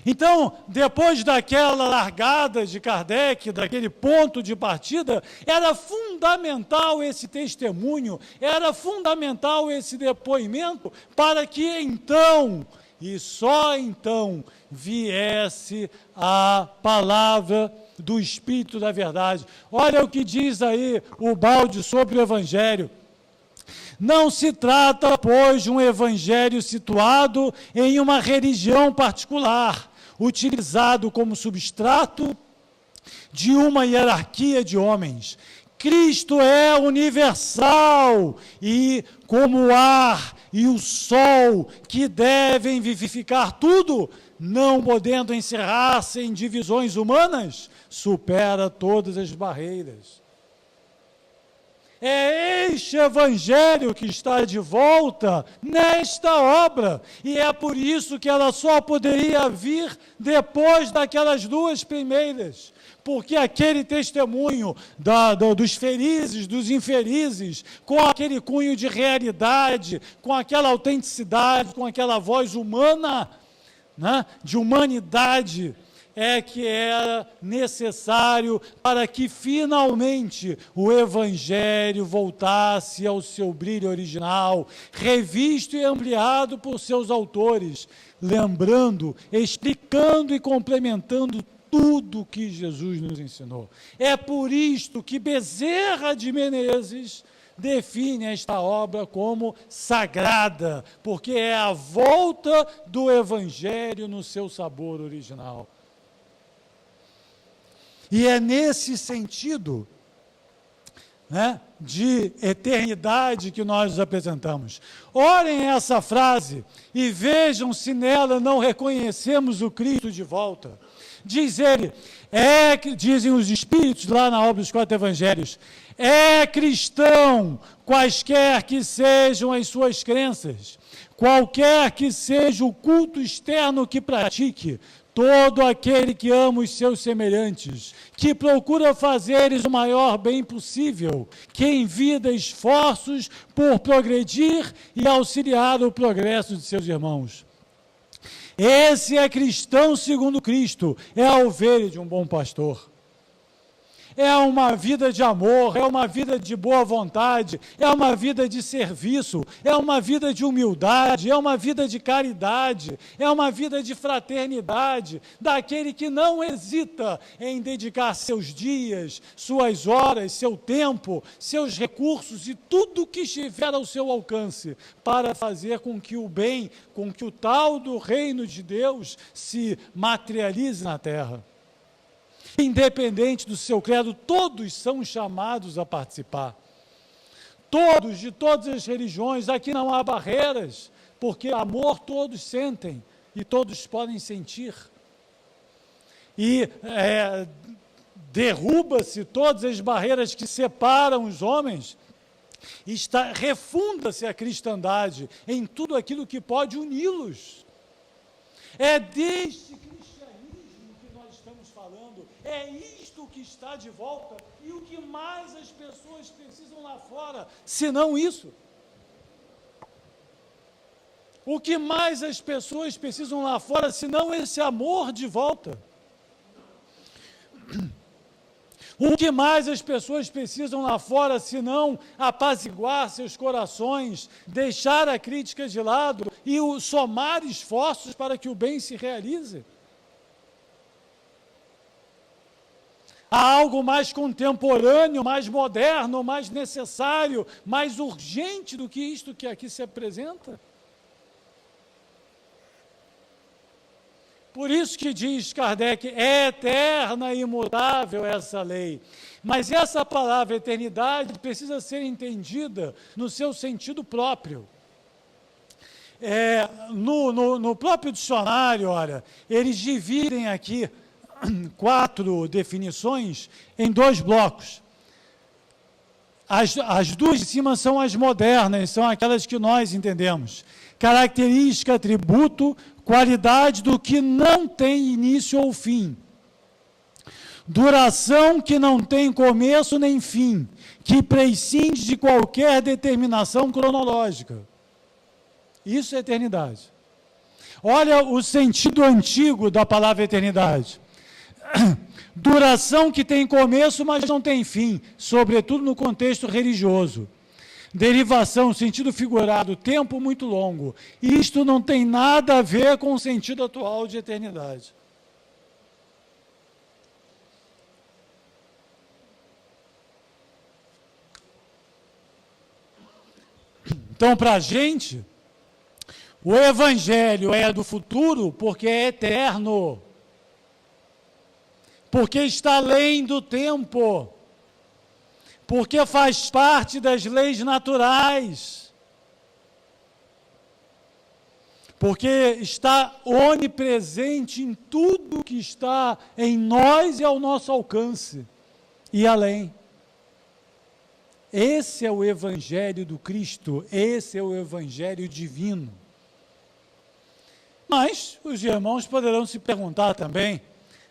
Então, depois daquela largada de Kardec, daquele ponto de partida, era fundamental esse testemunho, era fundamental esse depoimento, para que então, e só então, viesse a palavra do Espírito da Verdade. Olha o que diz aí o Balde sobre o Evangelho. Não se trata, pois, de um evangelho situado em uma religião particular, utilizado como substrato de uma hierarquia de homens. Cristo é universal e, como o ar e o sol que devem vivificar tudo, não podendo encerrar-se em divisões humanas, supera todas as barreiras. É este Evangelho que está de volta nesta obra, e é por isso que ela só poderia vir depois daquelas duas primeiras, porque aquele testemunho dos felizes, dos infelizes, com aquele cunho de realidade, com aquela autenticidade, com aquela voz humana, né, de humanidade, é que era necessário para que finalmente o Evangelho voltasse ao seu brilho original, revisto e ampliado por seus autores, lembrando, explicando e complementando tudo que Jesus nos ensinou. É por isto que Bezerra de Menezes define esta obra como sagrada, porque é a volta do Evangelho no seu sabor original. E é nesse sentido, né, de eternidade que nós nos apresentamos. Olhem essa frase e vejam se nela não reconhecemos o Cristo de volta. Diz ele, dizem os Espíritos lá na obra dos 4 Evangelhos, é cristão, quaisquer que sejam as suas crenças, qualquer que seja o culto externo que pratique, todo aquele que ama os seus semelhantes, que procura fazer-lhes o maior bem possível, que envida esforços por progredir e auxiliar o progresso de seus irmãos. Esse é cristão segundo Cristo, é a ovelha de um bom pastor. É uma vida de amor, é uma vida de boa vontade, é uma vida de serviço, é uma vida de humildade, é uma vida de caridade, é uma vida de fraternidade, daquele que não hesita em dedicar seus dias, suas horas, seu tempo, seus recursos e tudo que estiver ao seu alcance para fazer com que o bem, com que o tal do reino de Deus se materialize na terra. Independente do seu credo, todos são chamados a participar. Todos, de todas as religiões, aqui não há barreiras, porque amor todos sentem e todos podem sentir. E derruba-se todas as barreiras que separam os homens, refunda-se a cristandade em tudo aquilo que pode uni-los. É deste cristianismo que nós estamos falando, é isto que está de volta, e o que mais as pessoas precisam lá fora, senão isso? O que mais as pessoas precisam lá fora, senão esse amor de volta? O que mais as pessoas precisam lá fora, senão apaziguar seus corações, deixar a crítica de lado e somar esforços para que o bem se realize? Há algo mais contemporâneo, mais moderno, mais necessário, mais urgente do que isto que aqui se apresenta? Por isso que diz Kardec, é eterna e imutável essa lei. Mas essa palavra eternidade precisa ser entendida no seu sentido próprio. No próprio dicionário, olha, eles dividem aqui 4 definições em 2 blocos. As 2 de cima são as modernas, são aquelas que nós entendemos. Característica, atributo, qualidade do que não tem início ou fim. Duração que não tem começo nem fim, que prescinde de qualquer determinação cronológica. Isso é eternidade. Olha o sentido antigo da palavra eternidade. Duração que tem começo, mas não tem fim, sobretudo no contexto religioso. Derivação, sentido figurado, tempo muito longo. Isto não tem nada a ver com o sentido atual de eternidade. Então, para a gente, o Evangelho é do futuro porque é eterno. Porque está além do tempo. Porque faz parte das leis naturais. Porque está onipresente em tudo que está em nós e ao nosso alcance. E além. Esse é o Evangelho do Cristo, esse é o Evangelho divino. Mas os irmãos poderão se perguntar também,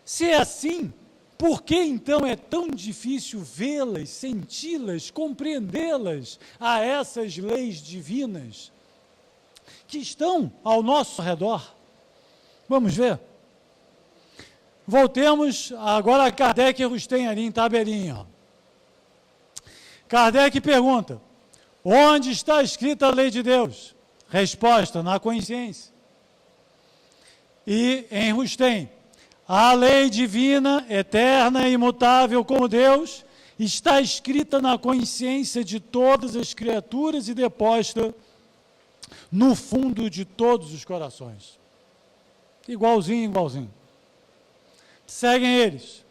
se é assim, por que então é tão difícil vê-las, senti-las, compreendê-las a essas leis divinas que estão ao nosso redor? Vamos ver? Voltemos agora a Kardec e Rustem ali em tabelinha. Ó. Kardec pergunta, onde está escrita a lei de Deus? Resposta, na consciência. E em Rustem, a lei divina, eterna e imutável como Deus, está escrita na consciência de todas as criaturas e deposta no fundo de todos os corações. Igualzinho, igualzinho. Seguem eles.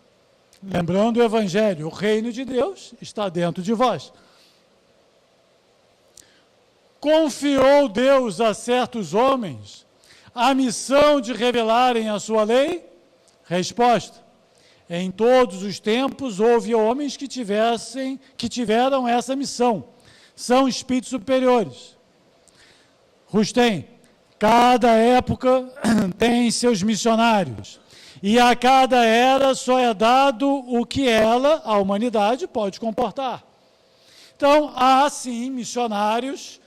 Lembrando o Evangelho, o reino de Deus está dentro de vós. Confiou Deus a certos homens a missão de revelarem a sua lei? Resposta, em todos os tempos houve homens que tiveram essa missão. São espíritos superiores. Rustem, cada época tem seus missionários. E a cada era só é dado o que ela, a humanidade, pode comportar. Então, há sim missionários,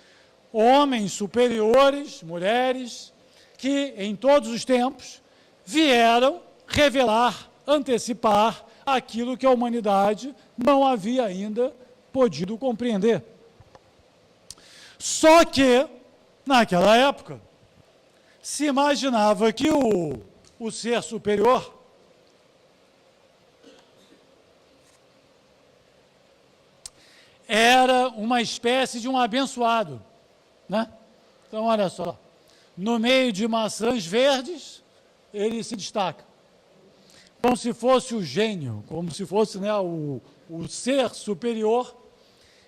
homens superiores, mulheres, que em todos os tempos vieram revelar, antecipar aquilo que a humanidade não havia ainda podido compreender. Só que, naquela época, se imaginava que o ser superior era uma espécie de um abençoado, né? Então, olha só, no meio de maçãs verdes, ele se destaca, como se fosse o gênio, como se fosse, né, o ser superior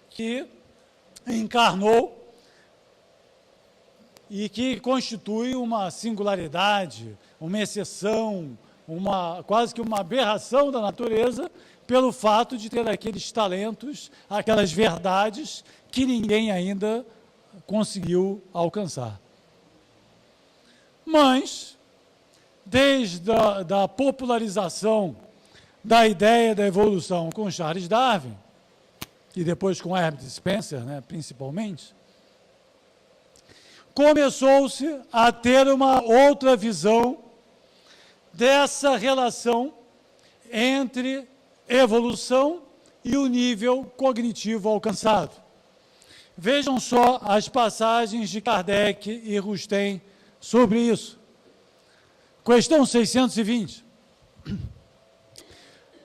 que encarnou e que constitui uma singularidade, uma exceção, quase que uma aberração da natureza, pelo fato de ter aqueles talentos, aquelas verdades que ninguém ainda conseguiu alcançar. Mas, desde a popularização da ideia da evolução com Charles Darwin, e depois com Herbert Spencer, né, principalmente, começou-se a ter uma outra visão dessa relação entre evolução e o nível cognitivo alcançado. Vejam só as passagens de Kardec e Rustem sobre isso. Questão 620.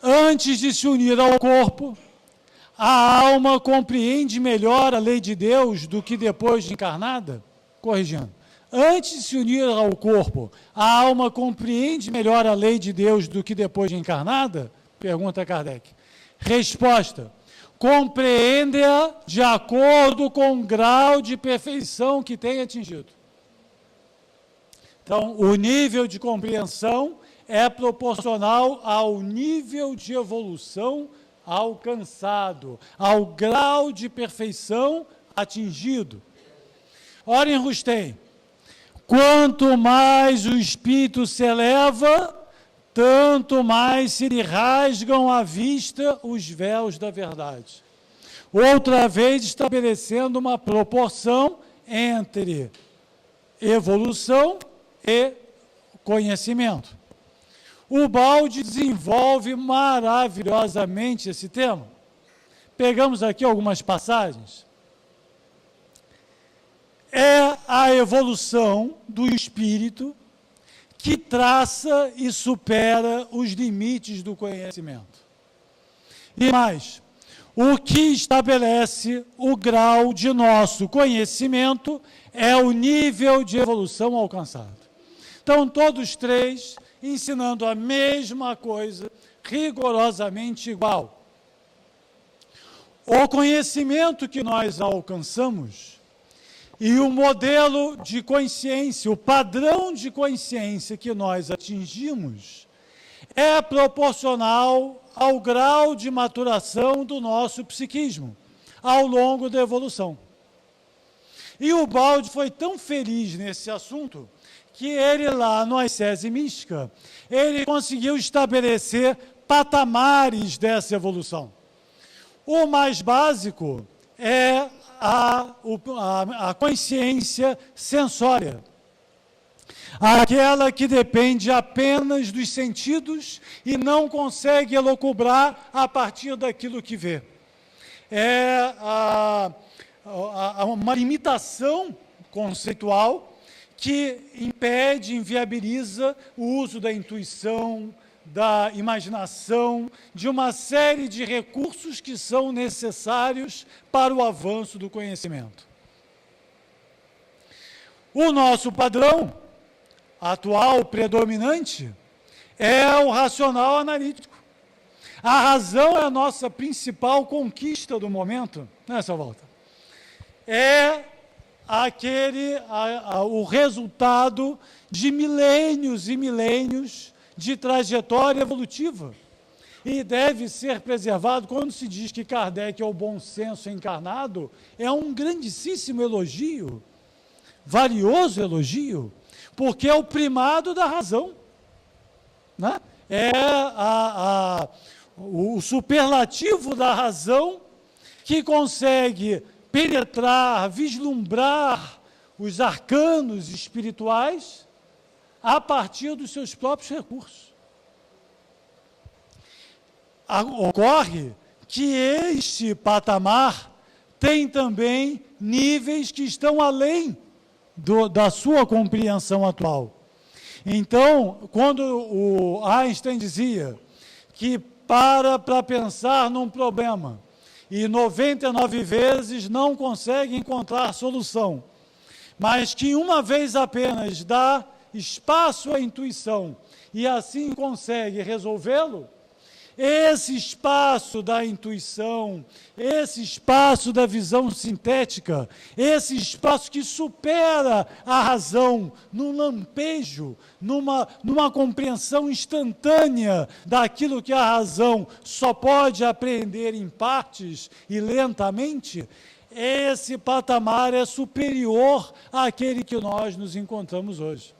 Antes de se unir ao corpo, a alma compreende melhor a lei de Deus do que depois de encarnada? Corrigindo. Antes de se unir ao corpo, a alma compreende melhor a lei de Deus do que depois de encarnada? Pergunta Kardec. Resposta. Compreende-a de acordo com o grau de perfeição que tem atingido. Então, o nível de compreensão é proporcional ao nível de evolução alcançado, ao grau de perfeição atingido. Ora em Rustem, quanto mais o espírito se eleva, tanto mais se lhe rasgam à vista os véus da verdade. Outra vez estabelecendo uma proporção entre evolução e conhecimento. O Balde desenvolve maravilhosamente esse tema. Pegamos aqui algumas passagens. É a evolução do espírito que traça e supera os limites do conhecimento. E mais, o que estabelece o grau de nosso conhecimento é o nível de evolução alcançado. Então, todos três ensinando a mesma coisa, rigorosamente igual. O conhecimento que nós alcançamos e o modelo de consciência, o padrão de consciência que nós atingimos, é proporcional ao grau de maturação do nosso psiquismo, ao longo da evolução. E o Balde foi tão feliz nesse assunto, que ele lá no Ascese Mística, ele conseguiu estabelecer patamares dessa evolução. O mais básico é a consciência sensória, aquela que depende apenas dos sentidos e não consegue elocubrar a partir daquilo que vê. É uma limitação conceitual que impede, inviabiliza o uso da intuição, da imaginação, de uma série de recursos que são necessários para o avanço do conhecimento. O nosso padrão atual, predominante, é o racional analítico. A razão é a nossa principal conquista do momento, nessa volta. É o resultado de milênios e milênios de trajetória evolutiva. E deve ser preservado. Quando se diz que Kardec é o bom senso encarnado, é um grandíssimo elogio, valioso elogio, porque é o primado da razão, né? É o superlativo da razão que consegue penetrar, vislumbrar os arcanos espirituais a partir dos seus próprios recursos. Ocorre que este patamar tem também níveis que estão além da sua compreensão atual. Então, quando o Einstein dizia que para pensar num problema e 99 vezes não consegue encontrar solução, mas que uma vez apenas dá espaço à intuição e assim consegue resolvê-lo, esse espaço da intuição, esse espaço da visão sintética, esse espaço que supera a razão num lampejo, numa compreensão instantânea daquilo que a razão só pode apreender em partes e lentamente, esse patamar é superior àquele que nós nos encontramos hoje.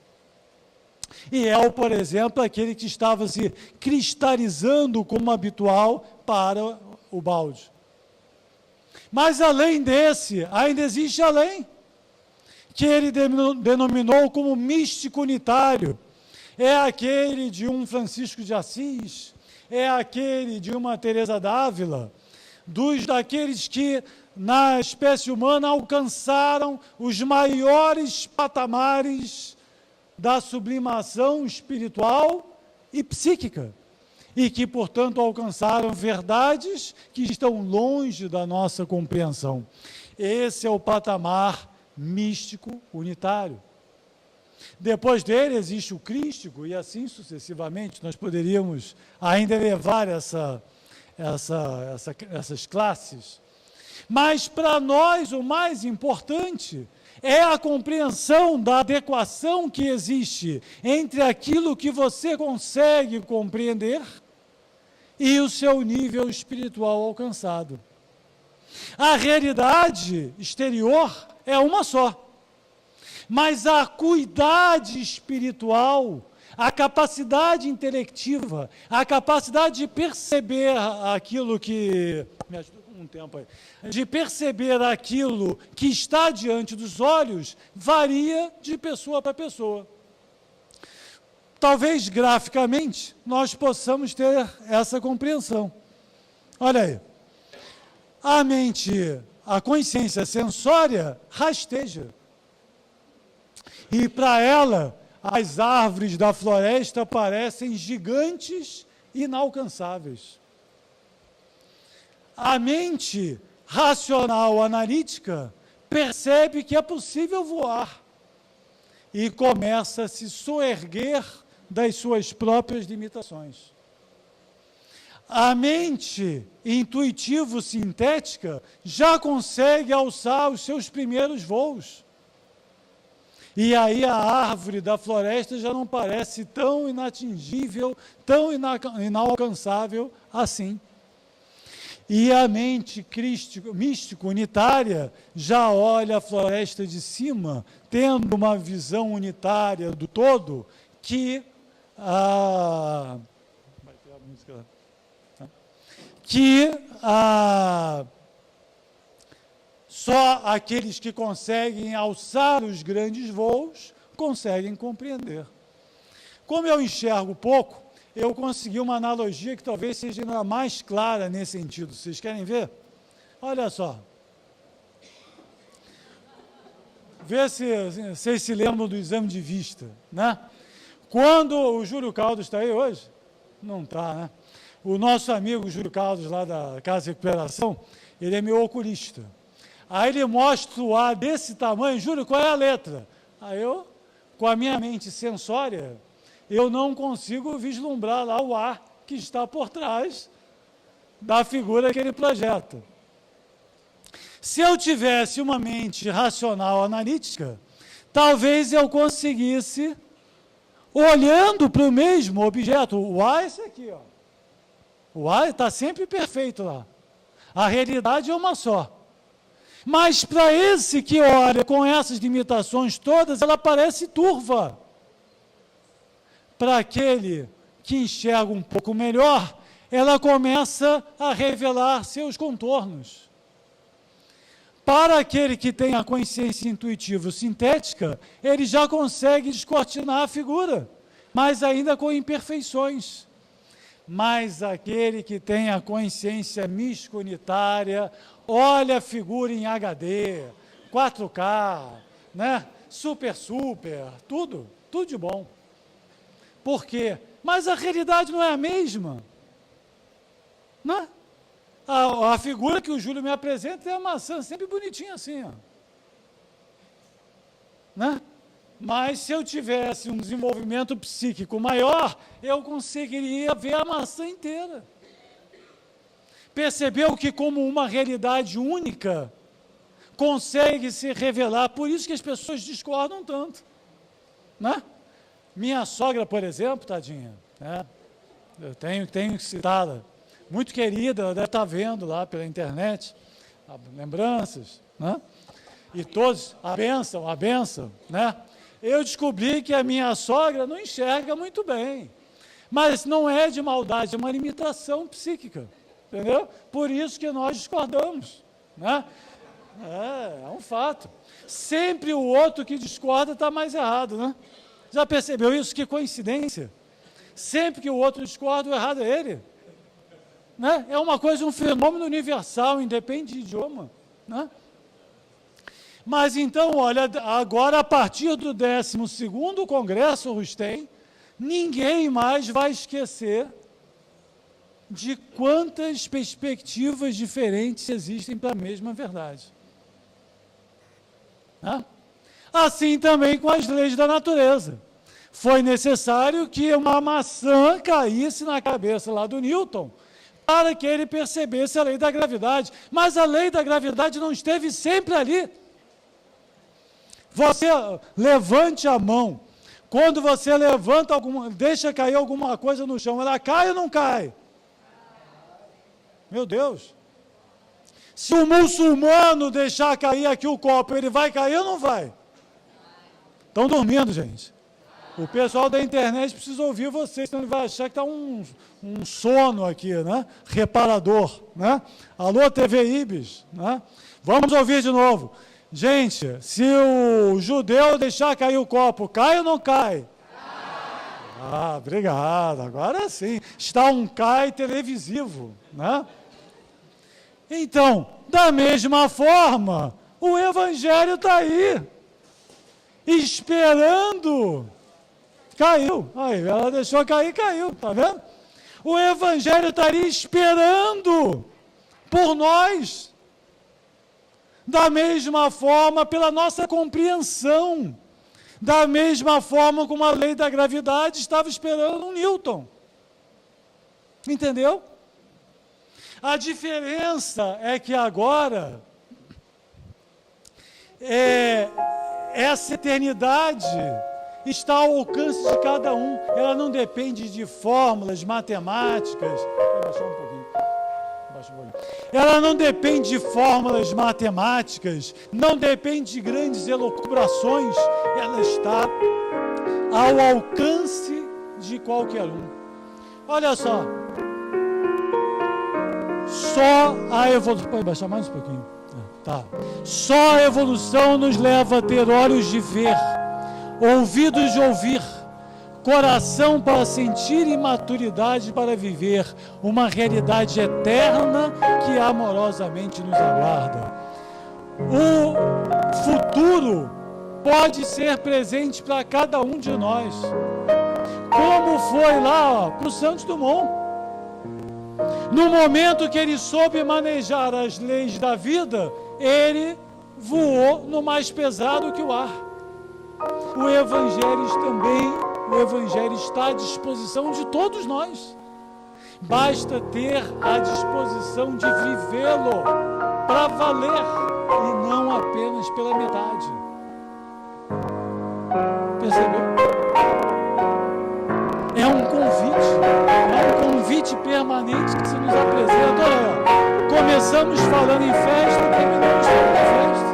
E é, por exemplo, aquele que estava se cristalizando como habitual para o Balde. Mas além desse, ainda existe além, que ele denominou como místico unitário. É aquele de um Francisco de Assis, é aquele de uma Teresa d'Ávila, daqueles que, na espécie humana, alcançaram os maiores patamares da sublimação espiritual e psíquica, e que, portanto, alcançaram verdades que estão longe da nossa compreensão. Esse é o patamar místico unitário. Depois dele existe o crístico, e assim sucessivamente. Nós poderíamos ainda elevar essas classes. Mas, para nós, o mais importante é a compreensão da adequação que existe entre aquilo que você consegue compreender e o seu nível espiritual alcançado. A realidade exterior é uma só, mas a acuidade espiritual, a capacidade intelectiva, a capacidade de perceber aquilo que... Me ajuda com um tempo aí. De perceber aquilo que está diante dos olhos, varia de pessoa para pessoa. Talvez, graficamente, nós possamos ter essa compreensão. Olha aí. A mente, a consciência sensória, rasteja. E, para ela, as árvores da floresta parecem gigantes e inalcançáveis. A mente racional, analítica, percebe que é possível voar e começa a se soerguer das suas próprias limitações. A mente intuitivo-sintética já consegue alçar os seus primeiros voos. E aí a árvore da floresta já não parece tão inatingível, tão inalcançável assim. E a mente místico-unitária já olha a floresta de cima, tendo uma visão unitária do todo, só aqueles que conseguem alçar os grandes voos conseguem compreender. Como eu enxergo pouco, eu consegui uma analogia que talvez seja ainda mais clara nesse sentido. Vocês querem ver? Olha só. Vê se vocês se lembram do exame de vista, né? Quando o Júlio Caldas está aí hoje? Não está, né? O nosso amigo Júlio Caldas, lá da Casa de Recuperação, ele é meu oculista. Aí ele mostra o A desse tamanho. Júlio, qual é a letra? Aí eu, com a minha mente sensória, eu não consigo vislumbrar lá o A que está por trás da figura que ele projeta. Se eu tivesse uma mente racional analítica, talvez eu conseguisse, olhando para o mesmo objeto, o A é esse aqui, ó. O A está sempre perfeito lá. A realidade é uma só. Mas para esse que olha com essas limitações todas, ela parece turva. Para aquele que enxerga um pouco melhor, ela começa a revelar seus contornos. Para aquele que tem a consciência intuitiva sintética, ele já consegue descortinar a figura, mas ainda com imperfeições. Mas aquele que tem a consciência místico-unitária, olha a figura em HD, 4K, né? Super, tudo de bom. Por quê? Mas a realidade não é a mesma. Né? A figura que o Júlio me apresenta é a maçã, sempre bonitinha assim, ó. Né? Mas se eu tivesse um desenvolvimento psíquico maior, eu conseguiria ver a maçã inteira. Percebeu que, como uma realidade única, consegue se revelar, por isso que as pessoas discordam tanto. Né? Minha sogra, por exemplo, tadinha, né? Eu tenho que citá-la, muito querida, ela deve estar vendo lá pela internet, lembranças, né? E todos, a bênção, né? Eu descobri que a minha sogra não enxerga muito bem, mas não é de maldade, é uma limitação psíquica, entendeu? Por isso que nós discordamos, né? É um fato. Sempre o outro que discorda está mais errado, né? Já percebeu isso? Que coincidência. Sempre que o outro discorda, o errado é ele. né? É uma coisa, um fenômeno universal, independe de idioma, né? Mas então, olha, agora a partir do 12º Congresso Rustem, ninguém mais vai esquecer de quantas perspectivas diferentes existem para a mesma verdade. Né? Assim também com as leis da natureza. Foi necessário que uma maçã caísse na cabeça lá do Newton para que ele percebesse a lei da gravidade. Mas a lei da gravidade não esteve sempre ali. Você levante a mão. Quando você levanta deixa cair alguma coisa no chão, ela cai ou não cai? Meu Deus. Se o muçulmano deixar cair aqui o copo, ele vai cair ou não vai? Estão dormindo, gente. O pessoal da internet precisa ouvir vocês, senão ele vai achar que está um sono aqui, né? Reparador, né? Alô, TV Ibis, né? Vamos ouvir de novo. Gente, se o judeu deixar cair o copo, cai ou não cai? Ah, obrigado. Agora sim. Está um cai televisivo, né? Então, da mesma forma, o Evangelho está aí, esperando. Caiu. Aí, ela deixou cair, caiu. Está vendo? O Evangelho estaria esperando por nós. Da mesma forma, pela nossa compreensão. Da mesma forma como a lei da gravidade estava esperando um Newton. Entendeu? A diferença é que agora, essa eternidade está ao alcance de cada um. Ela não depende de fórmulas matemáticas. Vou baixar um pouquinho. Ela não depende de fórmulas matemáticas, não depende de grandes elucubrações. Ela está ao alcance de qualquer um. Olha só. Só a evolução... Pode baixar mais um pouquinho? Tá. Só a evolução nos leva a ter olhos de ver, ouvidos de ouvir, coração para sentir e maturidade para viver uma realidade eterna que amorosamente nos aguarda. O futuro pode ser presente para cada um de nós, como foi lá para o Santos Dumont. No momento que ele soube manejar as leis da vida, ele voou no mais pesado que o ar. O Evangelho está à disposição de todos nós. Basta ter a disposição de vivê-lo para valer e não apenas pela metade. Percebeu? É um convite permanente que se nos apresenta. Olha, começamos falando em festa, terminamos falando em festa.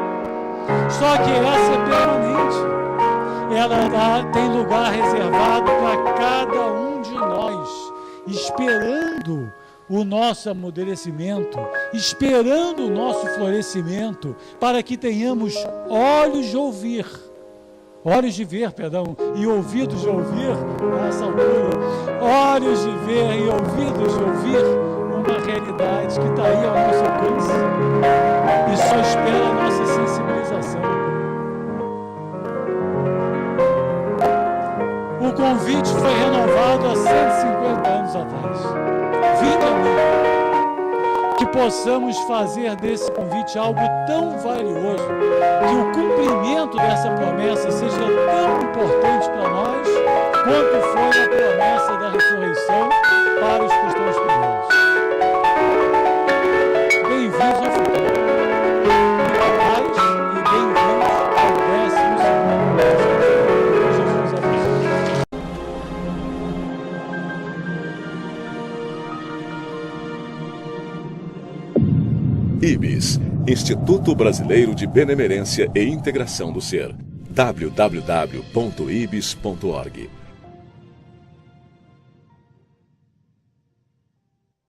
Só que essa é permanente. Ela tem lugar reservado para cada um de nós, esperando o nosso amadurecimento, esperando o nosso florescimento, para que tenhamos olhos de ver, e ouvidos de ouvir, nessa altura, olhos de ver e ouvidos de ouvir uma realidade que está aí ao nosso alcance e só espera a nossa sensibilização. O convite foi renovado há 150 anos atrás. Vinde a mim. Que possamos fazer desse convite algo tão valioso, que o cumprimento dessa promessa seja tão importante para nós, quanto foi a promessa da ressurreição para os cristãos primeiros. Bem-vindos ao futuro. Paz e bem-vindos ao 12º Congresso. Jesus abençoe. IBIS, Instituto Brasileiro de Benemerência e Integração do Ser. www.ibis.org